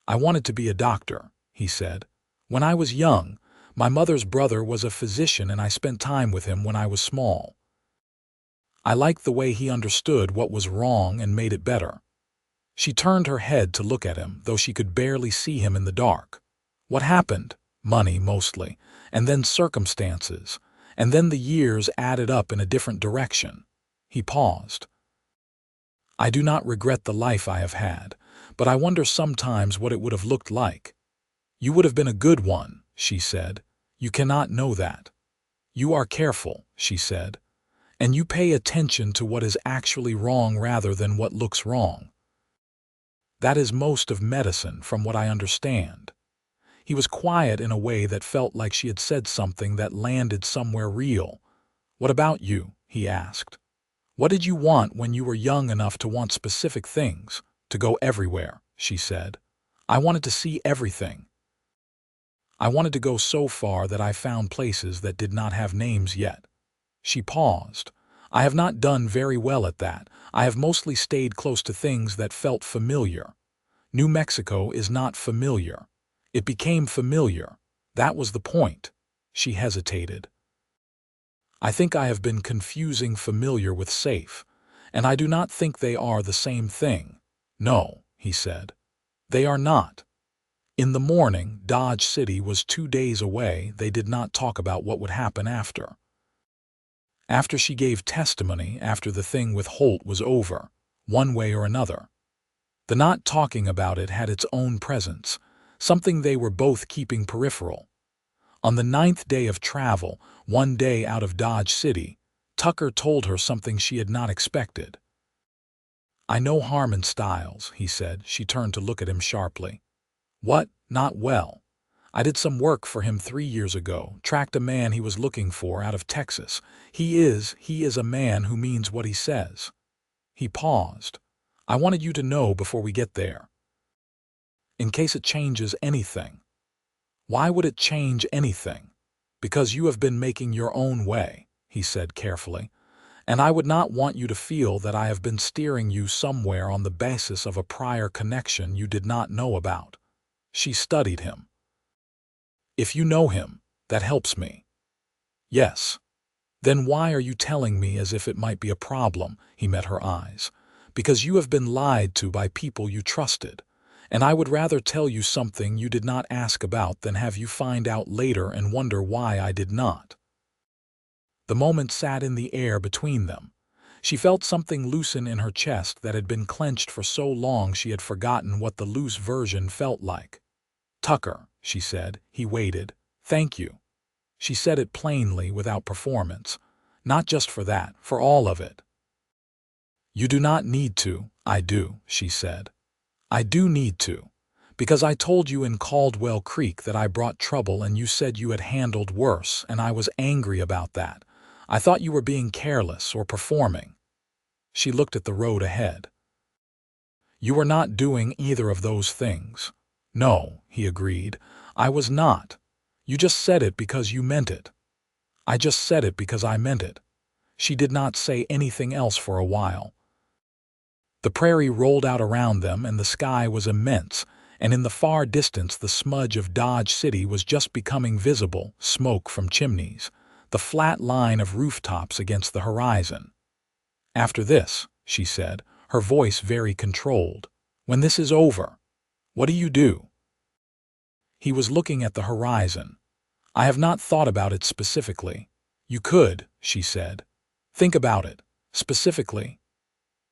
"I wanted to be a doctor," he said. "When I was young, my mother's brother was a physician and I spent time with him when I was small. I liked the way he understood what was wrong and made it better." She turned her head to look at him, though she could barely see him in the dark. "What happened?" "Money, mostly, and then circumstances, and then the years added up in a different direction." He paused. "I do not regret the life I have had, but I wonder sometimes what it would have looked like." "You would have been a good one," she said. "You cannot know that. You are careful," she said, "and you pay attention to what is actually wrong rather than what looks wrong. That is most of medicine, from what I understand." He was quiet in a way that felt like she had said something that landed somewhere real. "What about you?" he asked. "What did you want when you were young enough to want specific things?" "To go everywhere," she said. "I wanted to see everything. I wanted to go so far that I found places that did not have names yet." She paused. "I have not done very well at that. I have mostly stayed close to things that felt familiar. New Mexico is not familiar. It became familiar. That was the point." She hesitated. "I think I have been confusing familiar with safe, and I do not think they are the same thing." "No," he said. "They are not." In the morning, Dodge City was 2 days away. They did not talk about what would happen after. After she gave testimony, after the thing with Holt was over, one way or another. The not talking about it had its own presence, something they were both keeping peripheral. On the 9th day of travel, 1 day out of Dodge City, Tucker told her something she had not expected. "I know Harmon Styles," he said. She turned to look at him sharply. "What? Not well. I did some work for him 3 years ago, tracked a man he was looking for out of Texas. He is a man who means what he says." He paused. "I wanted you to know before we get there. In case it changes anything." "Why would it change anything?" "Because you have been making your own way," he said carefully, "and I would not want you to feel that I have been steering you somewhere on the basis of a prior connection you did not know about." She studied him. "If you know him, that helps me." "Yes." "Then why are you telling me as if it might be a problem?" He met her eyes. "Because you have been lied to by people you trusted. And I would rather tell you something you did not ask about than have you find out later and wonder why I did not." The moment sat in the air between them. She felt something loosen in her chest that had been clenched for so long she had forgotten what the loose version felt like. "Tucker," she said. He waited. "Thank you." She said it plainly, without performance. "Not just for that, for all of it." "You do not need to." "I do," she said. "I do need to. Because I told you in Caldwell Creek that I brought trouble and you said you had handled worse, and I was angry about that. I thought you were being careless or performing." She looked at the road ahead. "You were not doing either of those things." "No," he agreed. "I was not. You just said it because you meant it." "I just said it because I meant it." She did not say anything else for a while. The prairie rolled out around them and the sky was immense, and in the far distance the smudge of Dodge City was just becoming visible, smoke from chimneys, the flat line of rooftops against the horizon. "After this," she said, her voice very controlled, "when this is over, what do you do?" He was looking at the horizon. "I have not thought about it specifically." "You could," she said. "Think about it, specifically."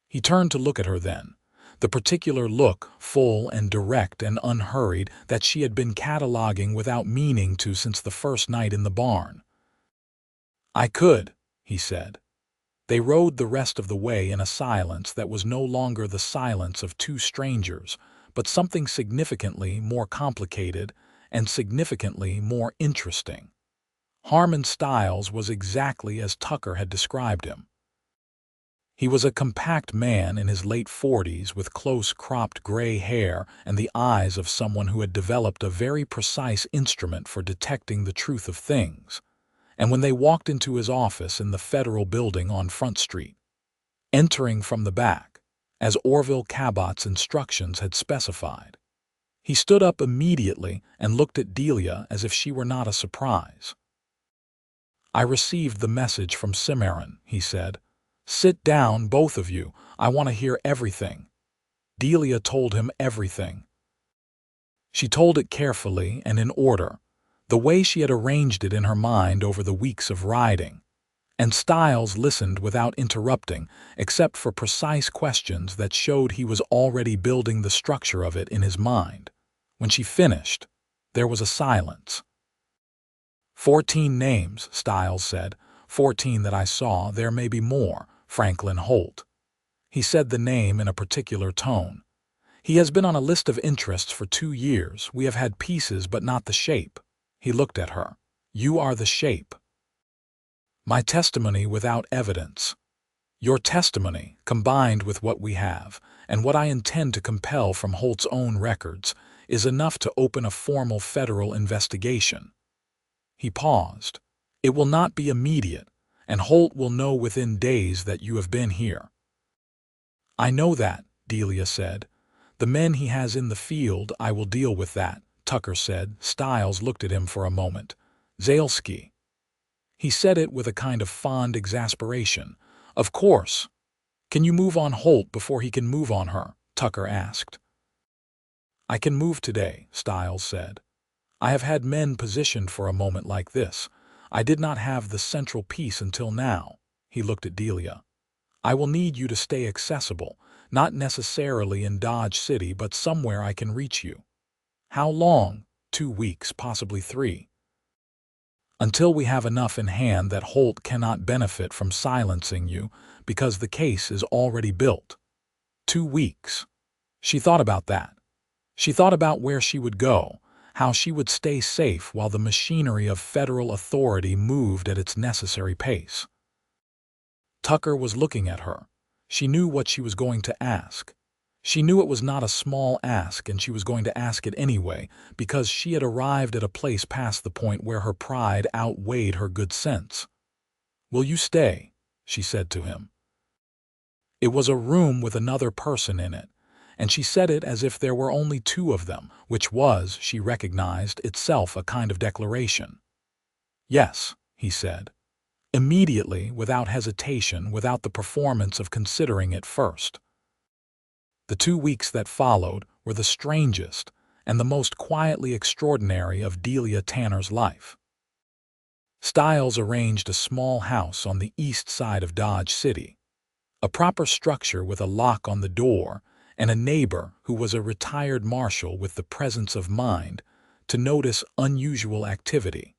He turned to look at her then, the particular look, full and direct and unhurried, that she had been cataloging without meaning to since the first night in the barn. "I could," he said. They rode the rest of the way in a silence that was no longer the silence of two strangers, but something significantly more complicated and significantly more interesting. Harmon Stiles was exactly as Tucker had described him. He was a compact man in his late 40s with close-cropped gray hair and the eyes of someone who had developed a very precise instrument for detecting the truth of things. And when they walked into his office in the Federal Building on Front Street, entering from the back, as Orville Cabot's instructions had specified, he stood up immediately and looked at Delia as if she were not a surprise. "I received the message from Cimarron," he said. "Sit down, both of you. I want to hear everything." Delia told him everything. She told it carefully and in order, the way she had arranged it in her mind over the weeks of riding. And Stiles listened without interrupting, except for precise questions that showed he was already building the structure of it in his mind. When she finished, there was a silence. 14 names, Stiles said. 14 that I saw. There may be more. Franklin Holt. He said the name in a particular tone. He has been on a list of interests for 2 years. We have had pieces, but not the shape. He looked at her. You are the shape. My testimony without evidence. Your testimony, combined with what we have, and what I intend to compel from Holt's own records, is enough to open a formal federal investigation. He paused. It will not be immediate, and Holt will know within days that you have been here. I know that, Delia said. The men he has in the field, I will deal with that, Tucker said. Stiles looked at him for a moment. Zalesky. He said it with a kind of fond exasperation. Of course. Can you move on Holt before he can move on her? Tucker asked. I can move today, Stiles said. I have had men positioned for a moment like this. I did not have the central piece until now. He looked at Delia. I will need you to stay accessible, not necessarily in Dodge City, but somewhere I can reach you. How long? 2 weeks, possibly 3. Until we have enough in hand that Holt cannot benefit from silencing you because the case is already built. 2 weeks. She thought about that. She thought about where she would go, how she would stay safe while the machinery of federal authority moved at its necessary pace. Tucker was looking at her. She knew what she was going to ask. She knew it was not a small ask, and she was going to ask it anyway, because she had arrived at a place past the point where her pride outweighed her good sense. Will you stay? She said to him. It was a room with another person in it, and she said it as if there were only 2 of them, which was, she recognized, itself a kind of declaration. Yes, he said. Immediately, without hesitation, without the performance of considering it first. The 2 weeks that followed were the strangest and the most quietly extraordinary of Delia Tanner's life. Stiles arranged a small house on the east side of Dodge City, a proper structure with a lock on the door, and a neighbor who was a retired marshal with the presence of mind to notice unusual activity.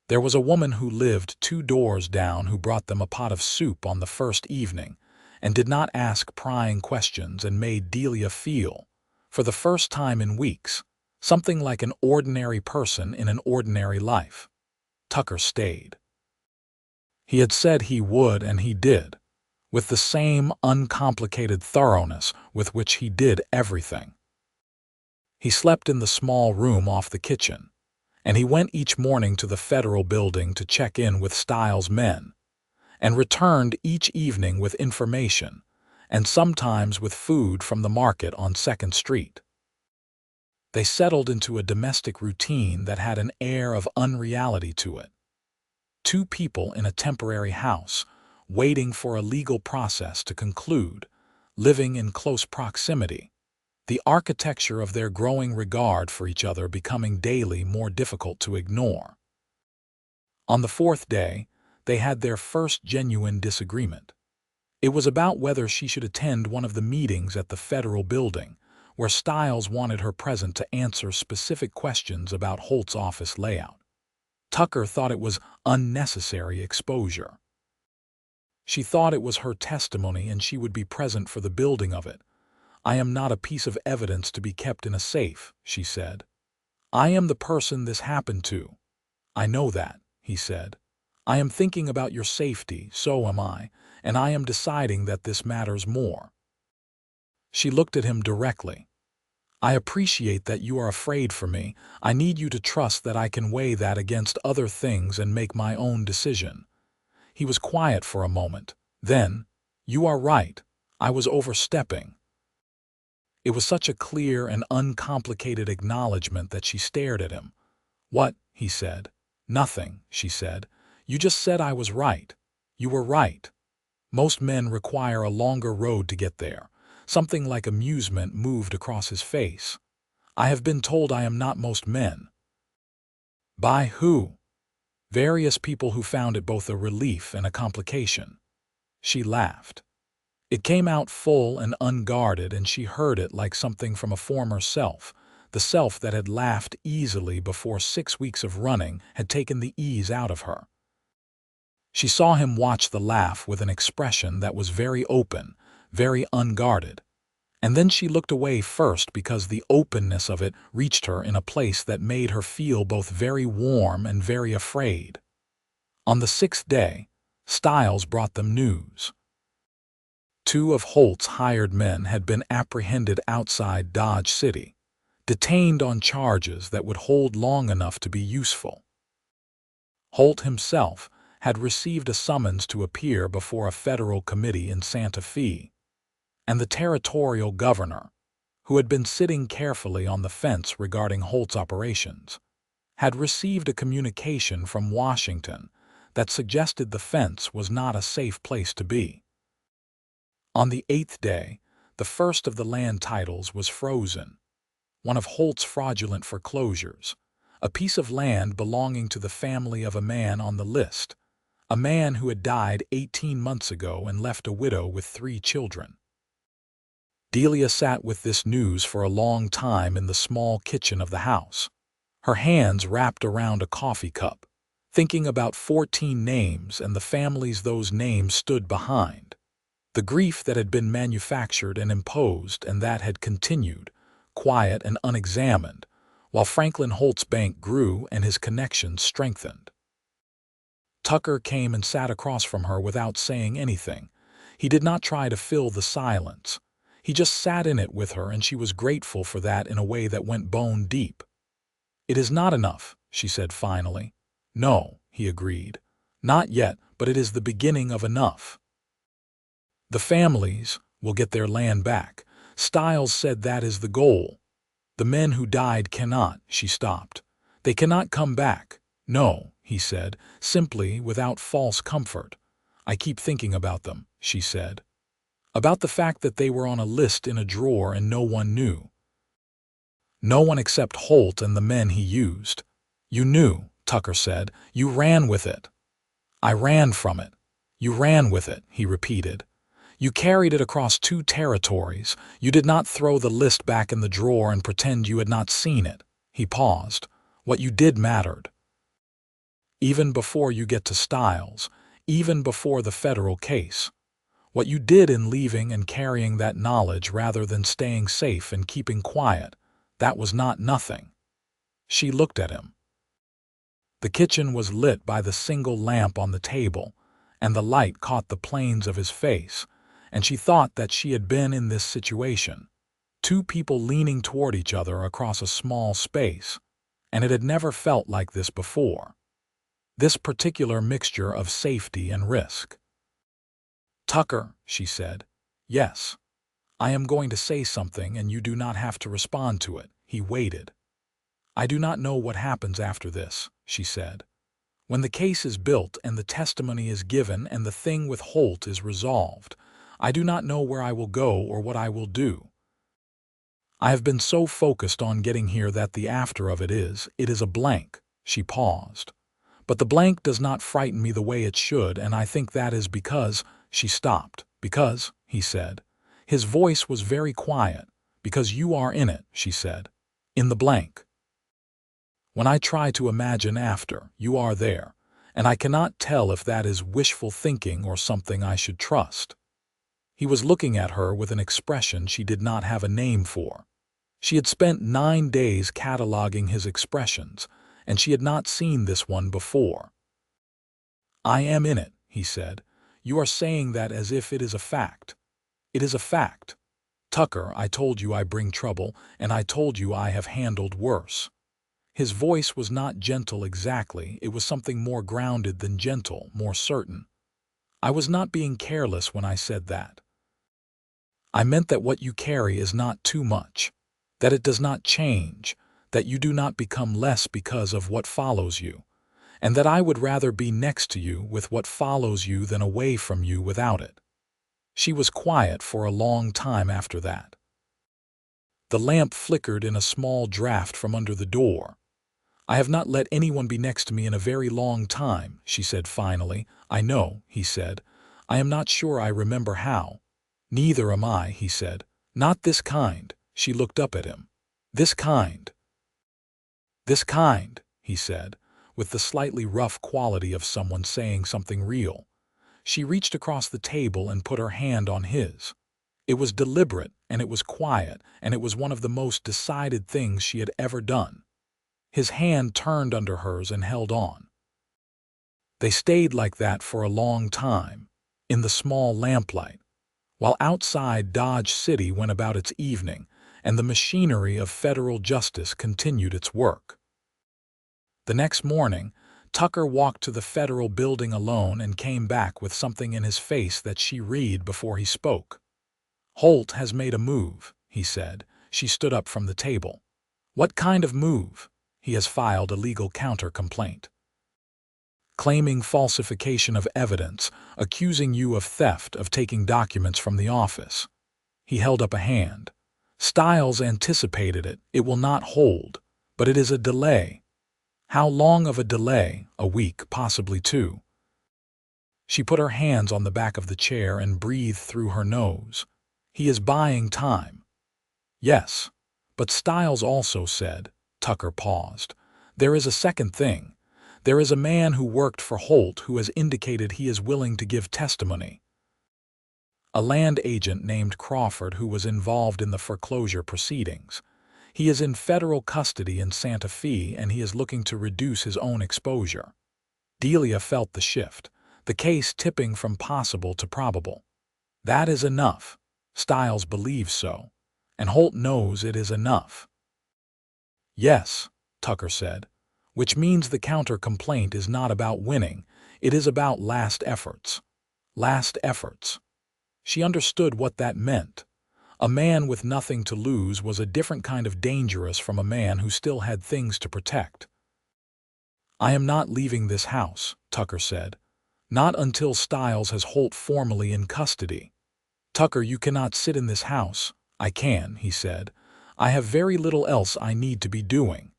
There was a woman who lived 2 doors down who brought them a pot of soup on the first evening and did not ask prying questions and made Delia feel, for the first time in weeks, something like an ordinary person in an ordinary life. Tucker stayed. He had said he would, and he did, with the same uncomplicated thoroughness with which he did everything. He slept in the small room off the kitchen, and he went each morning to the Federal Building to check in with Stiles' men, and returned each evening with information, and sometimes with food from the market on 2nd Street. They settled into a domestic routine that had an air of unreality to it. 2 people in a temporary house, waiting for a legal process to conclude, living in close proximity, the architecture of their growing regard for each other becoming daily more difficult to ignore. On the 4th day, they had their first genuine disagreement. It was about whether she should attend one of the meetings at the Federal Building, where Stiles wanted her present to answer specific questions about Holt's office layout. Tucker thought it was unnecessary exposure. She thought it was her testimony and she would be present for the building of it, I am not a piece of evidence to be kept in a safe, she said. I am the person this happened to. I know that, he said. I am thinking about your safety, so am I, and I am deciding that this matters more. She looked at him directly. I appreciate that you are afraid for me. I need you to trust that I can weigh that against other things and make my own decision. He was quiet for a moment. Then, you are right. I was overstepping. It was such a clear and uncomplicated acknowledgement that she stared at him. What? He said. Nothing, she said. You just said I was right. You were right. Most men require a longer road to get there. Something like amusement moved across his face. I have been told I am not most men. By who? Various people who found it both a relief and a complication. She laughed. It came out full and unguarded, and she heard it like something from a former self, the self that had laughed easily before 6 weeks of running had taken the ease out of her. She saw him watch the laugh with an expression that was very open, very unguarded. And then she looked away first because the openness of it reached her in a place that made her feel both very warm and very afraid. On the 6th day, Stiles brought them news. 2 of Holt's hired men had been apprehended outside Dodge City, detained on charges that would hold long enough to be useful. Holt himself had received a summons to appear before a federal committee in Santa Fe, and the territorial governor, who had been sitting carefully on the fence regarding Holt's operations, had received a communication from Washington that suggested the fence was not a safe place to be. On the 8th day, the first of the land titles was frozen, one of Holt's fraudulent foreclosures, a piece of land belonging to the family of a man on the list, a man who had died 18 months ago and left a widow with 3 children. Delia sat with this news for a long time in the small kitchen of the house, her hands wrapped around a coffee cup, thinking about 14 names and the families those names stood behind, the grief that had been manufactured and imposed and that had continued, quiet and unexamined, while Franklin Holt's bank grew and his connections strengthened. Tucker came and sat across from her without saying anything. He did not try to fill the silence. He just sat in it with her, and she was grateful for that in a way that went bone deep. "It is not enough," she said finally. "No," he agreed. "Not yet, but it is the beginning of enough. The families will get their land back. Stiles said that is the goal. The men who died cannot," she stopped. "They cannot come back." "No," he said, simply, without false comfort. "I keep thinking about them," she said. "About the fact that they were on a list in a drawer and no one knew. No one except Holt and the men he used." "You knew," Tucker said. "You ran with it." "I ran from it." "You ran with it," he repeated. "You carried it across 2 territories. You did not throw the list back in the drawer and pretend you had not seen it." He paused. "What you did mattered. Even before you get to Stiles, even before the federal case. What you did in leaving and carrying that knowledge rather than staying safe and keeping quiet, that was not nothing." She looked at him. The kitchen was lit by the single lamp on the table, and the light caught the planes of his face, and she thought that she had been in this situation, 2 people leaning toward each other across a small space, and it had never felt like this before. This particular mixture of safety and risk. "Tucker," she said. "Yes. I am going to say something and you do not have to respond to it." He waited. "I do not know what happens after this," she said. "When the case is built and the testimony is given and the thing with Holt is resolved, I do not know where I will go or what I will do. I have been so focused on getting here that the after of it is a blank." She paused. "But the blank does not frighten me the way it should, and I think that is because—" She stopped. "Because," he said. His voice was very quiet. "Because you are in it," she said. "In the blank. When I try to imagine after, you are there, and I cannot tell if that is wishful thinking or something I should trust." He was looking at her with an expression she did not have a name for. She had spent 9 days cataloging his expressions, and she had not seen this one before. "I am in it," he said. "You are saying that as if it is a fact." "It is a fact. Tucker, I told you I bring trouble, and I told you I have handled worse." His voice was not gentle exactly, it was something more grounded than gentle, more certain. "I was not being careless when I said that. I meant that what you carry is not too much, that it does not change, that you do not become less because of what follows you, and that I would rather be next to you with what follows you than away from you without it." She was quiet for a long time after that. The lamp flickered in a small draught from under the door. "I have not let anyone be next to me in a very long time," she said finally. "I know," he said. "I am not sure I remember how." "Neither am I," he said. "Not this kind." She looked up at him. "This kind." "This kind," he said, with the slightly rough quality of someone saying something real. She reached across the table and put her hand on his. It was deliberate, and it was quiet, and it was one of the most decided things she had ever done. His hand turned under hers and held on. They stayed like that for a long time, in the small lamplight, while outside Dodge City went about its evening, and the machinery of federal justice continued its work. The next morning, Tucker walked to the federal building alone and came back with something in his face that she read before he spoke. "Holt has made a move," he said. She stood up from the table. "What kind of move?" "He has filed a legal counter-complaint, claiming falsification of evidence, accusing you of theft, of taking documents from the office." He held up a hand. "Stiles anticipated it. It will not hold, but it is a delay." "How long of a delay?" "A week, possibly 2." She put her hands on the back of the chair and breathed through her nose. "He is buying time." "Yes, but Stiles also said—" Tucker paused. "There is a second thing. There is a man who worked for Holt who has indicated he is willing to give testimony. A land agent named Crawford who was involved in the foreclosure proceedings. He is in federal custody in Santa Fe, and he is looking to reduce his own exposure." Delia felt the shift, the case tipping from possible to probable. "That is enough. Stiles believes so, and Holt knows it is enough." "Yes," Tucker said, "which means the counter-complaint is not about winning, it is about last efforts." Last efforts. She understood what that meant. A man with nothing to lose was a different kind of dangerous from a man who still had things to protect. "I am not leaving this house," Tucker said. "Not until Stiles has Holt formally in custody." "Tucker, you cannot sit in this house." "I can," he said. "I have very little else I need to be doing."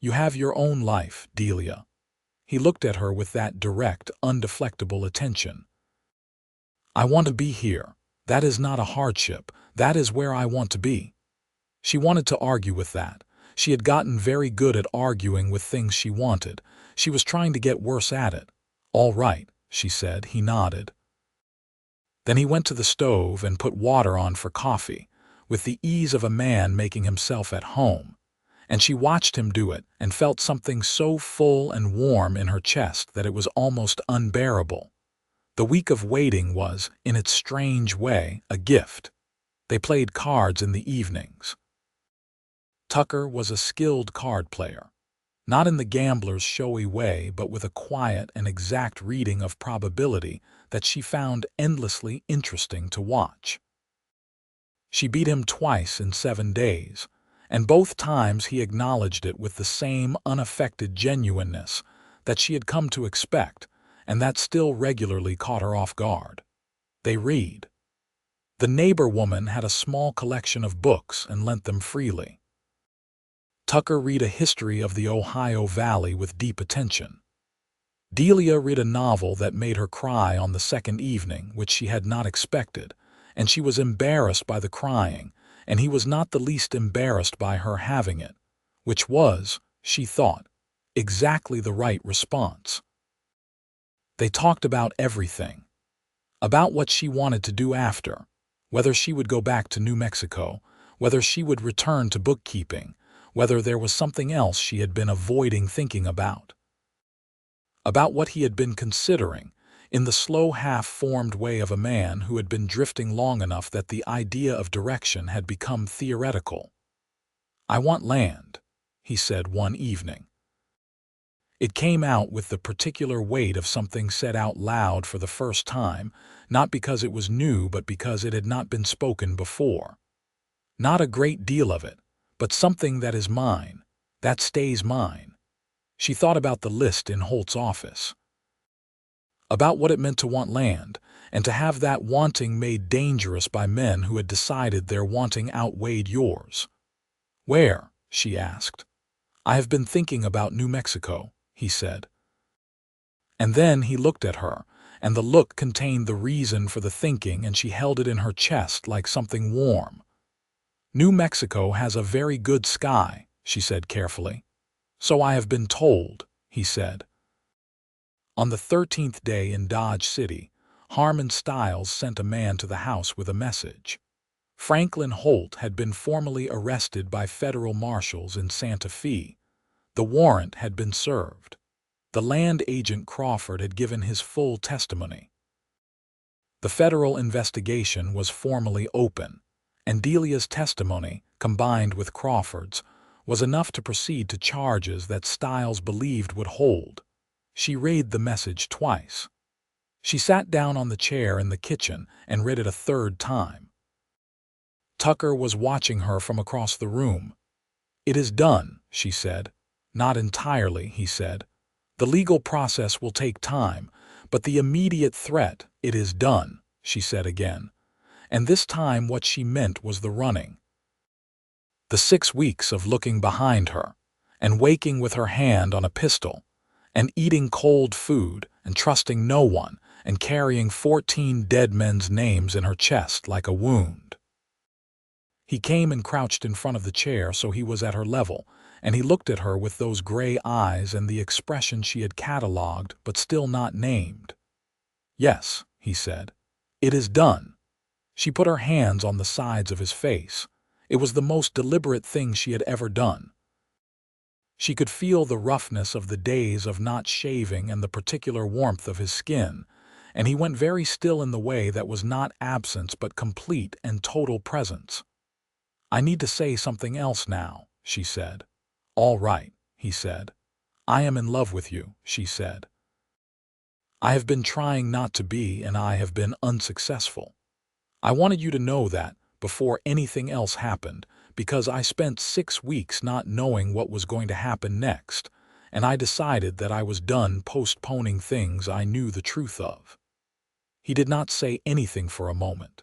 "You have your own life, Delia." He looked at her with that direct, undeflectable attention. "I want to be here. That is not a hardship. That is where I want to be." She wanted to argue with that. She had gotten very good at arguing with things she wanted. She was trying to get worse at it. "All right," she said. He nodded. Then he went to the stove and put water on for coffee, with the ease of a man making himself at home. And she watched him do it and felt something so full and warm in her chest that it was almost unbearable. The week of waiting was, in its strange way, a gift. They played cards in the evenings. Tucker was a skilled card player, not in the gambler's showy way, but with a quiet and exact reading of probability that she found endlessly interesting to watch. She beat him twice in 7 days, and both times he acknowledged it with the same unaffected genuineness that she had come to expect, and that still regularly caught her off guard. They read. The neighbor woman had a small collection of books and lent them freely. Tucker read a history of the Ohio Valley with deep attention. Delia read a novel that made her cry on the second evening, which she had not expected, and she was embarrassed by the crying, and he was not the least embarrassed by her having it, which was, she thought, exactly the right response. They talked about everything. About what she wanted to do after. whether she would go back to New Mexico, whether she would return to bookkeeping, whether there was something else she had been avoiding thinking about what he had been considering, in the slow half-formed way of a man who had been drifting long enough that the idea of direction had become theoretical. "I want land," he said one evening. It came out with the particular weight of something said out loud for the first time, not because it was new but because it had not been spoken before. Not a great deal of it, but something that is mine, that stays mine. She thought about the list in Holt's office, about what it meant to want land, and to have that wanting made dangerous by men who had decided their wanting outweighed yours. "Where?" she asked. "I have been thinking about New Mexico," he said. And then he looked at her, and the look contained the reason for the thinking, and she held it in her chest like something warm. "New Mexico has a very good sky," she said carefully. "So I have been told," he said. On the 13th day in Dodge City, Harmon Stiles sent a man to the house with a message. Franklin Holt had been formally arrested by federal marshals in Santa Fe. The warrant had been served. The land agent Crawford had given his full testimony. The federal investigation was formally open, and Delia's testimony, combined with Crawford's, was enough to proceed to charges that Stiles believed would hold. She read the message twice. She sat down on the chair in the kitchen and read it a third time. Tucker was watching her from across the room. "It is done," she said. "Not entirely," he said. "The legal process will take time, but the immediate threat, it is done," she said again. And this time what she meant was the running. The 6 weeks of looking behind her, and waking with her hand on a pistol, and eating cold food, and trusting no one, and carrying 14 dead men's names in her chest like a wound. He came and crouched in front of the chair so he was at her level, and he looked at her with those gray eyes and the expression she had catalogued but still not named. "Yes," he said, "it is done." She put her hands on the sides of his face. It was the most deliberate thing she had ever done. She could feel the roughness of the days of not shaving and the particular warmth of his skin, and he went very still in the way that was not absence but complete and total presence. "I need to say something else now," she said. "All right," he said. "I am in love with you," she said. "I have been trying not to be, and I have been unsuccessful. I wanted you to know that before anything else happened, because I spent 6 weeks not knowing what was going to happen next, and I decided that I was done postponing things I knew the truth of." He did not say anything for a moment.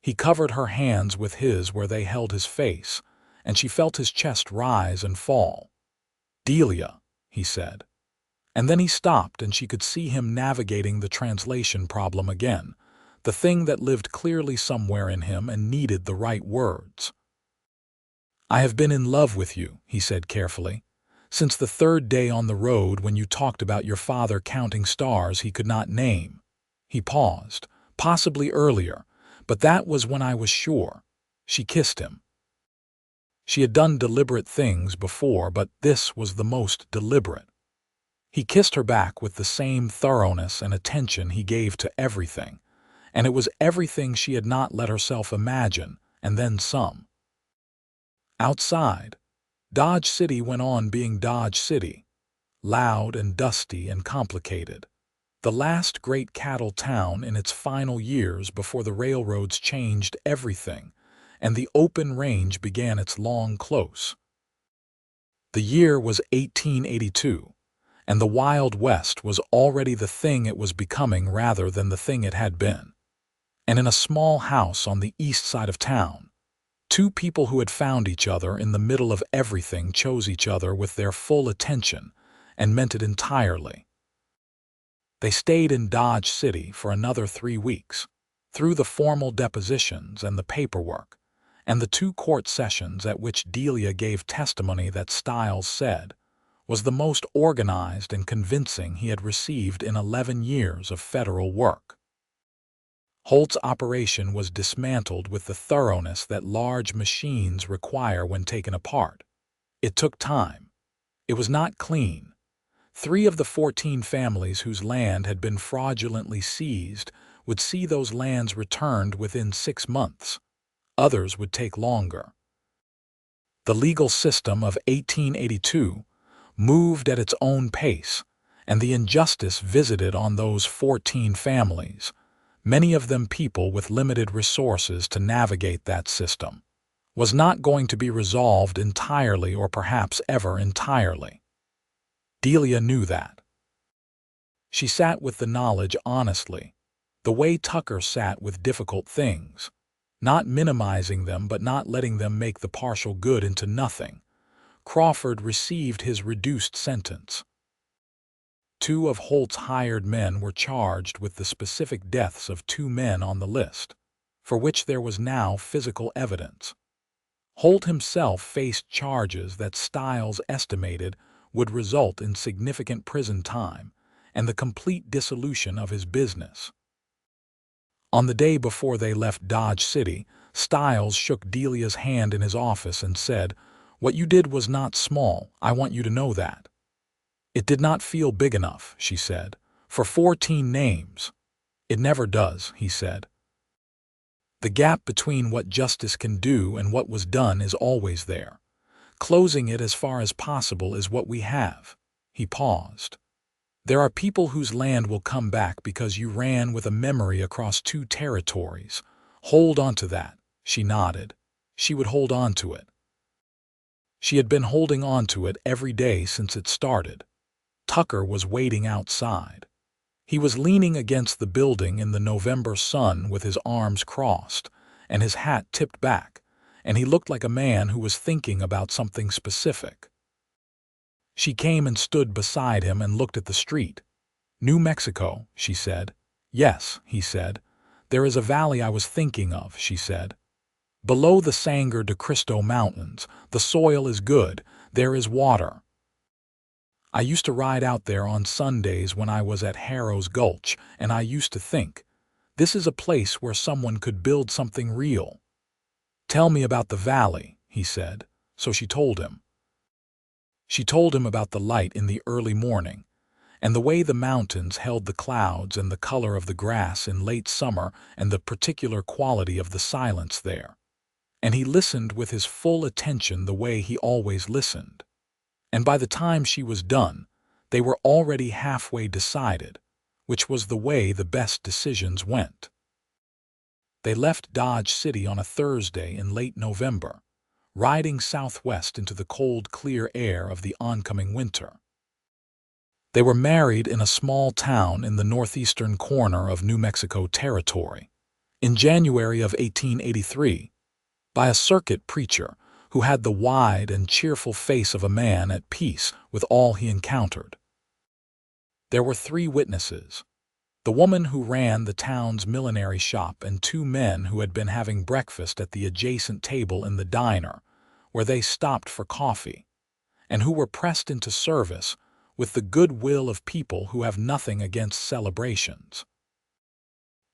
He covered her hands with his where they held his face, and she felt his chest rise and fall. "Delia," he said. And then he stopped, and she could see him navigating the translation problem again, the thing that lived clearly somewhere in him and needed the right words. "I have been in love with you," he said carefully, "since the 3rd day on the road when you talked about your father counting stars he could not name." He paused, "Possibly earlier, but that was when I was sure." She kissed him. She had done deliberate things before, but this was the most deliberate. He kissed her back with the same thoroughness and attention he gave to everything, and it was everything she had not let herself imagine, and then some. Outside, Dodge City went on being Dodge City, loud and dusty and complicated. The last great cattle town in its final years before the railroads changed everything, and the open range began its long close. The year was 1882, and the Wild West was already the thing it was becoming rather than the thing it had been. And in a small house on the east side of town, 2 people who had found each other in the middle of everything chose each other with their full attention and meant it entirely. They stayed in Dodge City for another 3 weeks, through the formal depositions and the paperwork, and the 2 court sessions at which Delia gave testimony that Stiles said was the most organized and convincing he had received in 11 years of federal work. Holt's operation was dismantled with the thoroughness that large machines require when taken apart. It took time. It was not clean. 3 of the 14 families whose land had been fraudulently seized would see those lands returned within 6 months. Others would take longer. The legal system of 1882 moved at its own pace, and the injustice visited on those 14 families, many of them people with limited resources to navigate that system, was not going to be resolved entirely or perhaps ever entirely. Delia knew that. She sat with the knowledge honestly, the way Tucker sat with difficult things, not minimizing them but not letting them make the partial good into nothing. Crawford received his reduced sentence. 2 of Holt's hired men were charged with the specific deaths of 2 men on the list, for which there was now physical evidence. Holt himself faced charges that Stiles estimated would result in significant prison time and the complete dissolution of his business. On the day before they left Dodge City, Stiles shook Delia's hand in his office and said, "What you did was not small, I want you to know that." "It did not feel big enough," she said, "for 14 names." "It never does," he said. "The gap between what justice can do and what was done is always there. Closing it as far as possible is what we have." He paused. "There are people whose land will come back because you ran with a memory across 2 territories. Hold on to that." She nodded. She would hold on to it. She had been holding on to it every day since it started. Tucker was waiting outside. He was leaning against the building in the November sun with his arms crossed and his hat tipped back, and he looked like a man who was thinking about something specific. She came and stood beside him and looked at the street. "New Mexico," she said. "Yes," he said. "There is a valley I was thinking of," she said. "Below the Sangre de Cristo Mountains, the soil is good, there is water. I used to ride out there on Sundays when I was at Harrow's Gulch, and I used to think, this is a place where someone could build something real." "Tell me about the valley," he said. So she told him. She told him about the light in the early morning, and the way the mountains held the clouds and the color of the grass in late summer and the particular quality of the silence there. And he listened with his full attention the way he always listened. And by the time she was done, they were already halfway decided, which was the way the best decisions went. They left Dodge City on a Thursday in late November, riding southwest into the cold, clear air of the oncoming winter. They were married in a small town in the northeastern corner of New Mexico Territory, in January of 1883, by a circuit preacher who had the wide and cheerful face of a man at peace with all he encountered. There were 3 witnesses: the woman who ran the town's millinery shop and 2 men who had been having breakfast at the adjacent table in the diner, where they stopped for coffee, and who were pressed into service with the goodwill of people who have nothing against celebrations.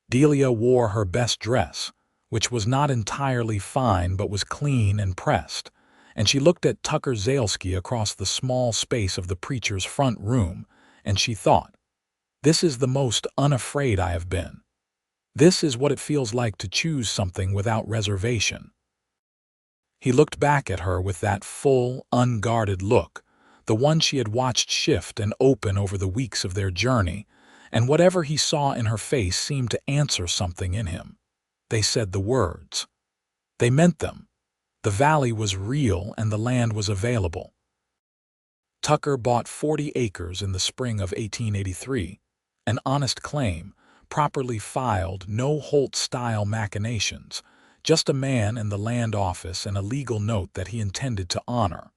Delia wore her best dress, which was not entirely fine but was clean and pressed, and she looked at Tucker Zalesky across the small space of the preacher's front room, and she thought, "This is the most unafraid I have been. This is what it feels like to choose something without reservation." He looked back at her with that full, unguarded look, the one she had watched shift and open over the weeks of their journey, and whatever he saw in her face seemed to answer something in him. They said the words. They meant them. The valley was real and the land was available. Tucker bought 40 acres in the spring of 1883, an honest claim, properly filed, no Holt-style machinations, just a man in the land office and a legal note that he intended to honor.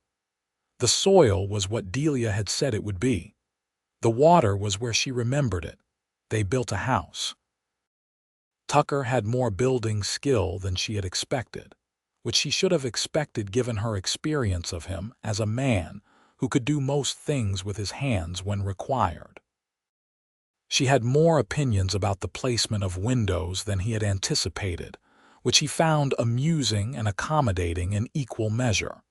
The soil was what Delia had said it would be. The water was where she remembered it. They built a house. Tucker had more building skill than she had expected, which she should have expected given her experience of him as a man who could do most things with his hands when required. She had more opinions about the placement of windows than he had anticipated, which he found amusing and accommodating in equal measure.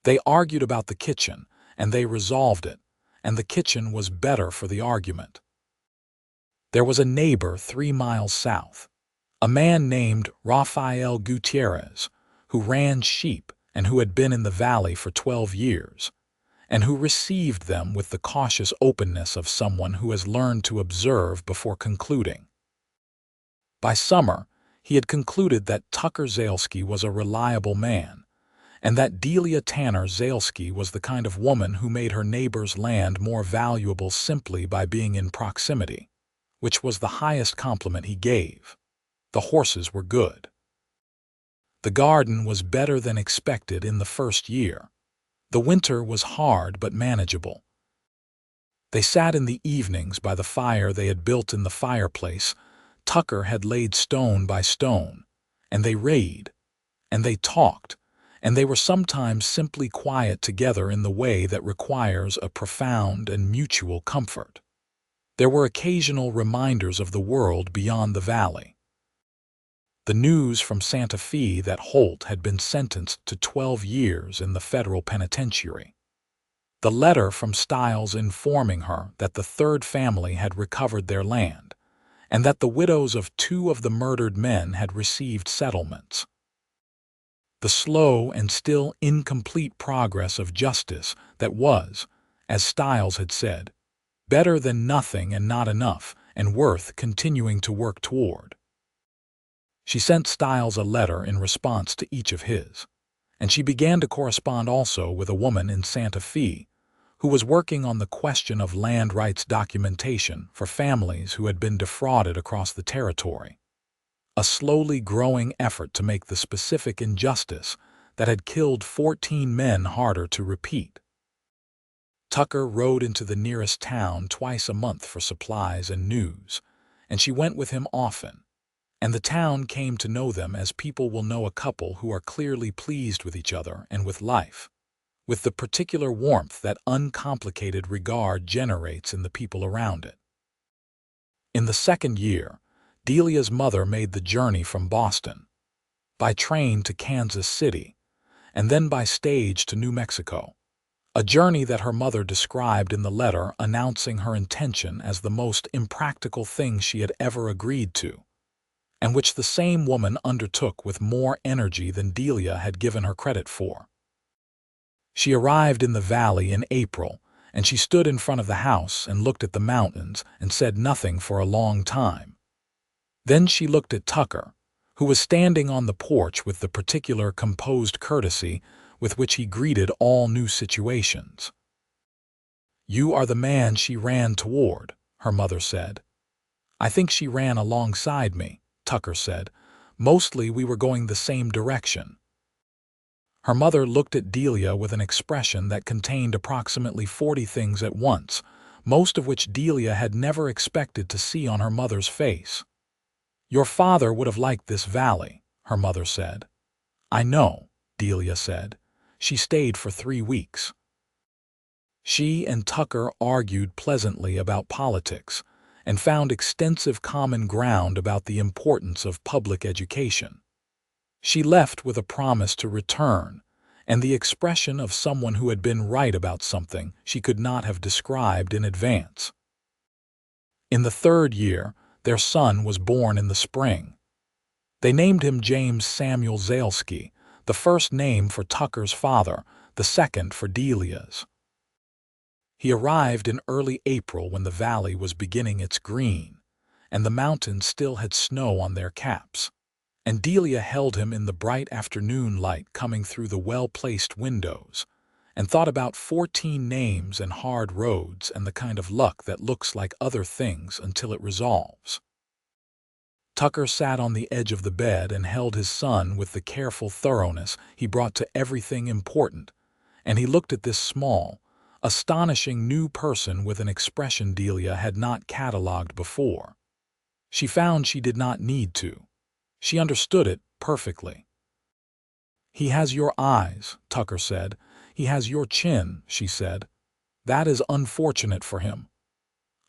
They argued about the kitchen, and they resolved it, and the kitchen was better for the argument. There was a neighbor 3 miles south, a man named Rafael Gutierrez, who ran sheep and who had been in the valley for 12 years, and who received them with the cautious openness of someone who has learned to observe before concluding. By summer, he had concluded that Tucker Zalesky was a reliable man, and that Delia Tanner Zalesky was the kind of woman who made her neighbor's land more valuable simply by being in proximity, which was the highest compliment he gave. The horses were good. The garden was better than expected in the first year. The winter was hard but manageable. They sat in the evenings by the fire they had built in the fireplace. Tucker had laid stone by stone, and they read, and they talked, and they were sometimes simply quiet together in the way that requires a profound and mutual comfort. There were occasional reminders of the world beyond the valley. The news from Santa Fe that Holt had been sentenced to 12 years in the federal penitentiary. The letter from Stiles informing her that the third family had recovered their land, and that the widows of 2 of the murdered men had received settlements. The slow and still incomplete progress of justice that was, as Stiles had said, better than nothing and not enough, and worth continuing to work toward. She sent Stiles a letter in response to each of his, and she began to correspond also with a woman in Santa Fe who was working on the question of land rights documentation for families who had been defrauded across the territory, a slowly growing effort to make the specific injustice that had killed 14 men harder to repeat. Tucker rode into the nearest town twice a month for supplies and news, and she went with him often, and the town came to know them as people will know a couple who are clearly pleased with each other and with life, with the particular warmth that uncomplicated regard generates in the people around it. In the second year, Delia's mother made the journey from Boston, by train to Kansas City, and then by stage to New Mexico, a journey that her mother described in the letter announcing her intention as the most impractical thing she had ever agreed to, and which the same woman undertook with more energy than Delia had given her credit for. She arrived in the valley in April, and she stood in front of the house and looked at the mountains and said nothing for a long time. Then she looked at Tucker, who was standing on the porch with the particular composed courtesy with which he greeted all new situations. "You are the man she ran toward," her mother said. "I think she ran alongside me," Tucker said. "Mostly we were going the same direction." Her mother looked at Delia with an expression that contained approximately 40 things at once, most of which Delia had never expected to see on her mother's face. "Your father would have liked this valley," her mother said. "I know," Delia said. She stayed for 3 weeks. She and Tucker argued pleasantly about politics and found extensive common ground about the importance of public education. She left with a promise to return, and the expression of someone who had been right about something she could not have described in advance. In the third year, their son was born in the spring. They named him James Samuel Zalesky, the first name for Tucker's father, the second for Delia's. He arrived in early April when the valley was beginning its green, and the mountains still had snow on their caps, and Delia held him in the bright afternoon light coming through the well-placed windows, and thought about 14 names and hard roads and the kind of luck that looks like other things until it resolves. Tucker sat on the edge of the bed and held his son with the careful thoroughness he brought to everything important, and he looked at this small, astonishing new person with an expression Delia had not catalogued before. She found she did not need to. She understood it perfectly. "He has your eyes," Tucker said. "He has your chin," she said. "That is unfortunate for him."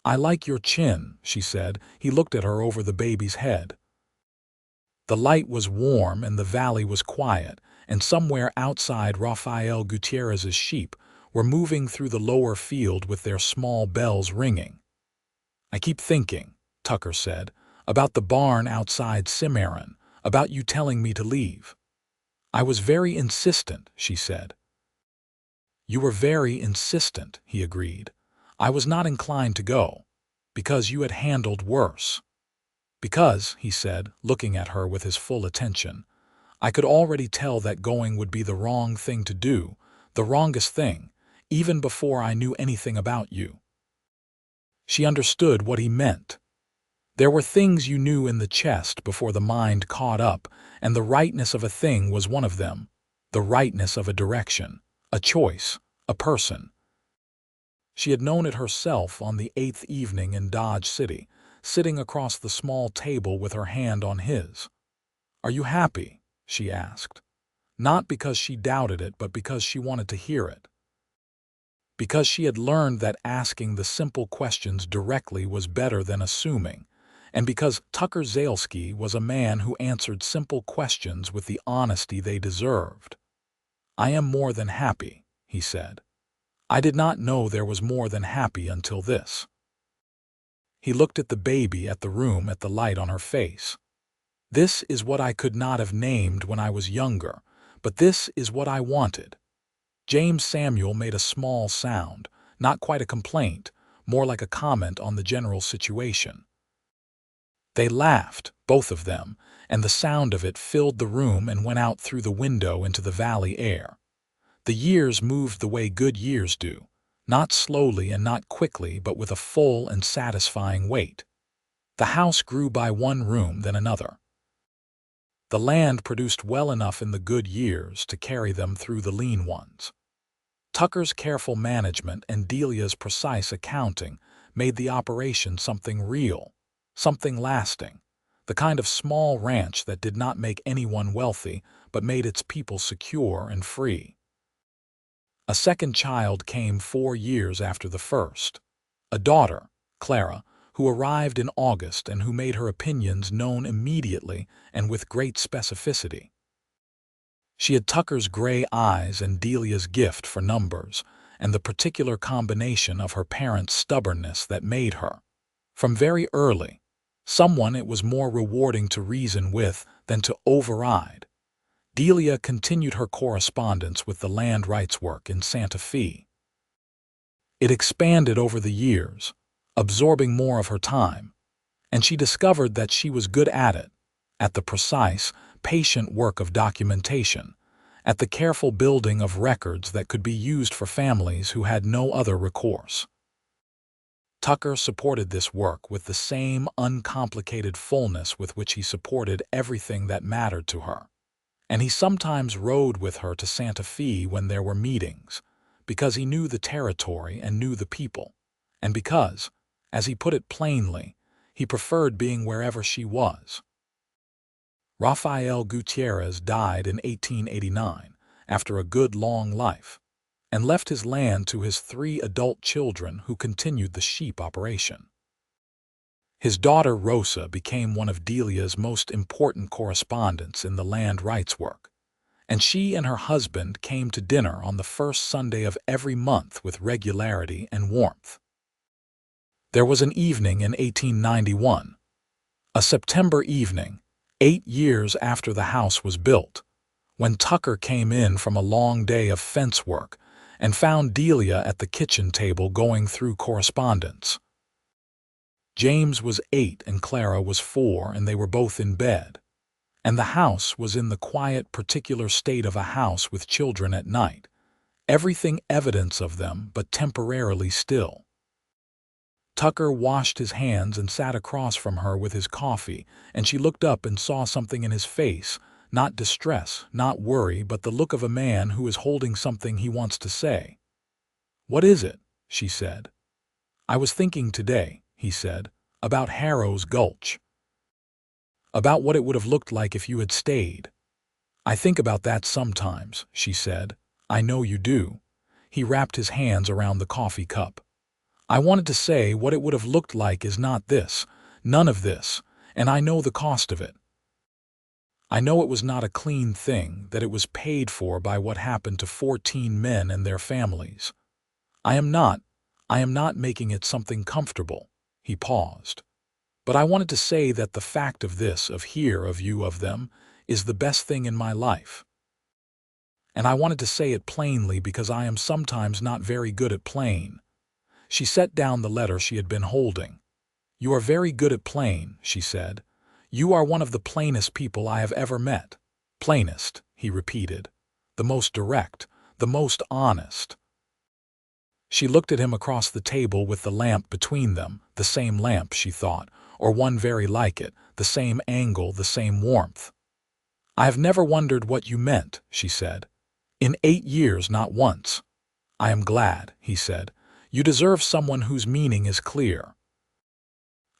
"I like your chin," she said. He looked at her over the baby's head. The light was warm and the valley was quiet, and somewhere outside Rafael Gutierrez's sheep were moving through the lower field with their small bells ringing. "I keep thinking," Tucker said, "about the barn outside Cimarron, about you telling me to leave." "I was very insistent," she said. "You were very insistent," he agreed. "I was not inclined to go, because you had handled worse." "Because," he said, looking at her with his full attention, "I could already tell that going would be the wrong thing to do, the wrongest thing, even before I knew anything about you." She understood what he meant. There were things you knew in the chest before the mind caught up, and the rightness of a thing was one of them, the rightness of a direction, a choice, a person. She had known it herself on the 8th evening in Dodge City, sitting across the small table with her hand on his. "Are you happy?" she asked. Not because she doubted it, but because she wanted to hear it. Because she had learned that asking the simple questions directly was better than assuming, and because Tucker Zalesky was a man who answered simple questions with the honesty they deserved. "I am more than happy," he said. "I did not know there was more than happy until this." He looked at the baby, at the room, at the light on her face. "This is what I could not have named when I was younger, but this is what I wanted." James Samuel made a small sound, not quite a complaint, more like a comment on the general situation. They laughed, both of them, and the sound of it filled the room and went out through the window into the valley air. The years moved the way good years do, not slowly and not quickly, but with a full and satisfying weight. The house grew by one room, then another. The land produced well enough in the good years to carry them through the lean ones. Tucker's careful management and Delia's precise accounting made the operation something real, something lasting, the kind of small ranch that did not make anyone wealthy but made its people secure and free. A second child came 4 years after the first. A daughter, Clara, who arrived in August and who made her opinions known immediately and with great specificity. She had Tucker's gray eyes and Delia's gift for numbers, and the particular combination of her parents' stubbornness that made her, from very early, someone it was more rewarding to reason with than to override. Delia continued her correspondence with the land rights work in Santa Fe. It expanded over the years, absorbing more of her time, and she discovered that she was good at the precise, patient work of documentation, at the careful building of records that could be used for families who had no other recourse. Tucker supported this work with the same uncomplicated fullness with which he supported everything that mattered to her. And he sometimes rode with her to Santa Fe when there were meetings, because he knew the territory and knew the people, and because, as he put it plainly, he preferred being wherever she was. Rafael Gutierrez died in 1889 after a good long life, and left his land to his 3 adult children who continued the sheep operation. His daughter Rosa became one of Delia's most important correspondents in the land rights work, and she and her husband came to dinner on the first Sunday of every month with regularity and warmth. There was an evening in 1891, a September evening, 8 years after the house was built, when Tucker came in from a long day of fence work and found Delia at the kitchen table going through correspondence. James was 8 and Clara was 4, and they were both in bed, and the house was in the quiet, particular state of a house with children at night, everything evidence of them but temporarily still. Tucker washed his hands and sat across from her with his coffee, and she looked up and saw something in his face, not distress, not worry, but the look of a man who is holding something he wants to say. "What is it?" she said. "I was thinking today," he said, "about Harrow's Gulch. About what it would have looked like if you had stayed." "I think about that sometimes," she said. "I know you do." He wrapped his hands around the coffee cup. I wanted to say what it would have looked like is not this, none of this, and I know the cost of it. I know it was not a clean thing, that it was paid for by what happened to 14 men and their families. I am not making it something comfortable." He paused. "But I wanted to say that the fact of this, of here, of you, of them, is the best thing in my life. And I wanted to say it plainly because I am sometimes not very good at plain." She set down the letter she had been holding. "You are very good at plain," she said. "You are one of the plainest people I have ever met." "Plainest," he repeated. "The most direct, the most honest." She looked at him across the table with the lamp between them, the same lamp, she thought, or one very like it, the same angle, the same warmth. "I have never wondered what you meant," she said. "In 8 years, not once." "I am glad," he said. "You deserve someone whose meaning is clear."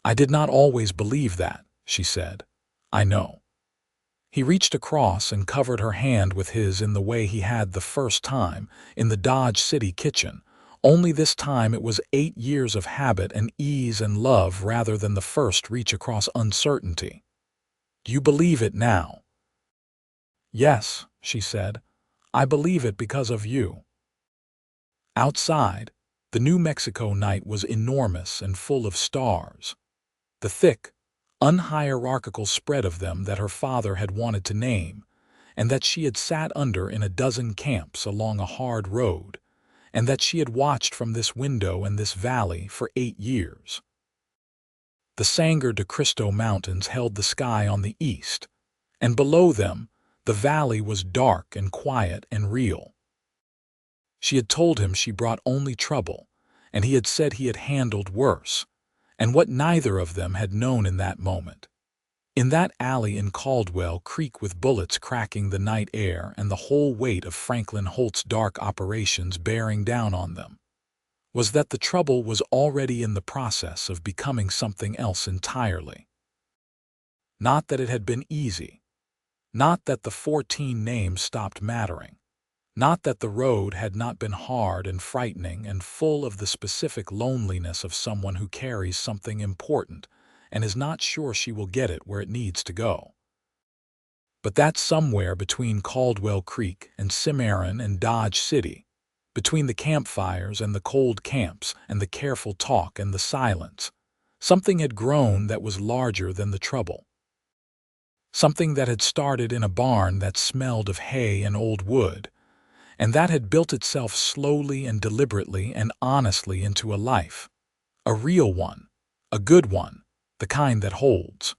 "I did not always believe that," she said. "I know." He reached across and covered her hand with his in the way he had the first time, in the Dodge City kitchen, only this time it was 8 years of habit and ease and love rather than the first reach across uncertainty. "Do you believe it now?" "Yes," she said. "I believe it because of you." Outside, the New Mexico night was enormous and full of stars. The thick, unhierarchical spread of them that her father had wanted to name, and that she had sat under in a dozen camps along a hard road, and that she had watched from this window and this valley for 8 years. The Sangre de Cristo Mountains held the sky on the east, and below them the valley was dark and quiet and real. She had told him she brought only trouble, and he had said he had handled worse, and what neither of them had known in that moment. In that alley in Caldwell Creek with bullets cracking the night air and the whole weight of Franklin Holt's dark operations bearing down on them, was that the trouble was already in the process of becoming something else entirely. Not that it had been easy. Not that the 14 names stopped mattering. Not that the road had not been hard and frightening and full of the specific loneliness of someone who carries something important and is not sure she will get it where it needs to go. But that somewhere between Caldwell Creek and Cimarron and Dodge City, between the campfires and the cold camps and the careful talk and the silence, something had grown that was larger than the trouble. Something that had started in a barn that smelled of hay and old wood, and that had built itself slowly and deliberately and honestly into a life, a real one, a good one, the kind that holds.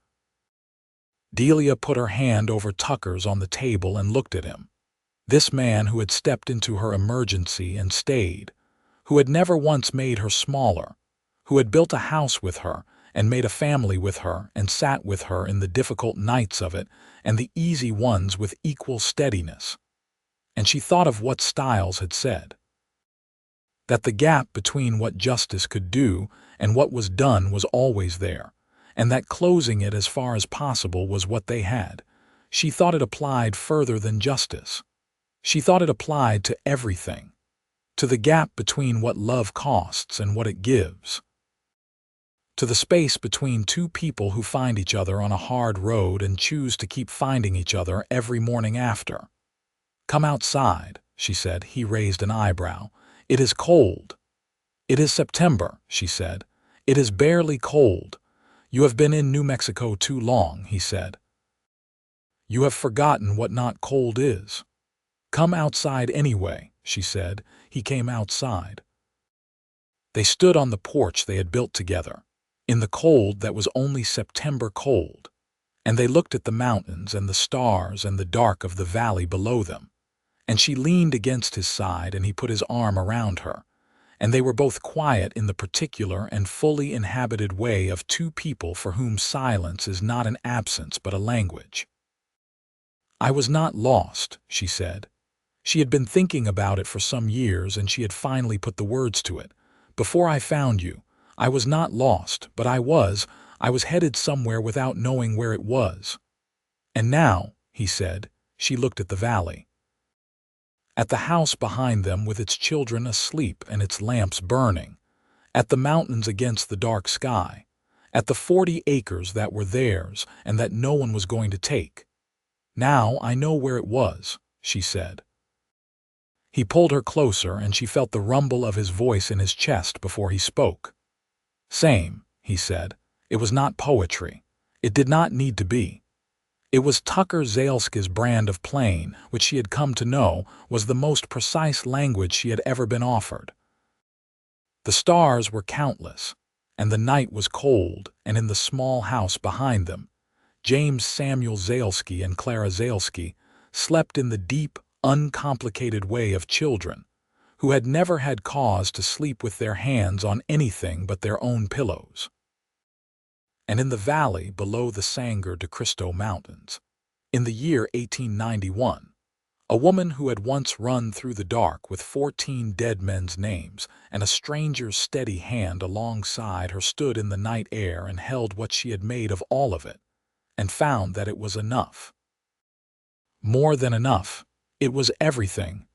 Delia put her hand over Tucker's on the table and looked at him. This man who had stepped into her emergency and stayed, who had never once made her smaller, who had built a house with her and made a family with her and sat with her in the difficult nights of it and the easy ones with equal steadiness. And she thought of what Stiles had said, that the gap between what justice could do and what was done was always there, and that closing it as far as possible was what they had. She thought it applied further than justice. She thought it applied to everything, to the gap between what love costs and what it gives, to the space between two people who find each other on a hard road and choose to keep finding each other every morning after. "Come outside," she said. He raised an eyebrow. "It is cold." "It is September," she said. "It is barely cold. You have been in New Mexico too long," he said. "You have forgotten what not cold is." "Come outside anyway," she said. He came outside. They stood on the porch they had built together, in the cold that was only September cold, and they looked at the mountains and the stars and the dark of the valley below them. And she leaned against his side and he put his arm around her, and they were both quiet in the particular and fully inhabited way of two people for whom silence is not an absence but a language. "I was not lost," she said. She had been thinking about it for some years and she had finally put the words to it. "Before I found you, I was not lost, but I was headed somewhere without knowing where it was." "And now," he said, she looked at the valley. At the house behind them with its children asleep and its lamps burning. at the mountains against the dark sky, at the 40 acres that were theirs and that no one was going to take. "Now I know where it was," she said. He pulled her closer, and she felt the rumble of his voice in his chest before he spoke. "Same," he said. "It was not poetry. It did not need to be. It was Tucker Zaleski's brand of plain, which she had come to know was the most precise language she had ever been offered." The stars were countless, and the night was cold, and in the small house behind them, James Samuel Zaleski and Clara Zaleski slept in the deep, uncomplicated way of children who had never had cause to sleep with their hands on anything but their own pillows. And in the valley below the Sangre de Cristo Mountains, in the year 1891, a woman who had once run through the dark with 14 dead men's names and a stranger's steady hand alongside her stood in the night air and held what she had made of all of it, and found that it was enough. More than enough, it was everything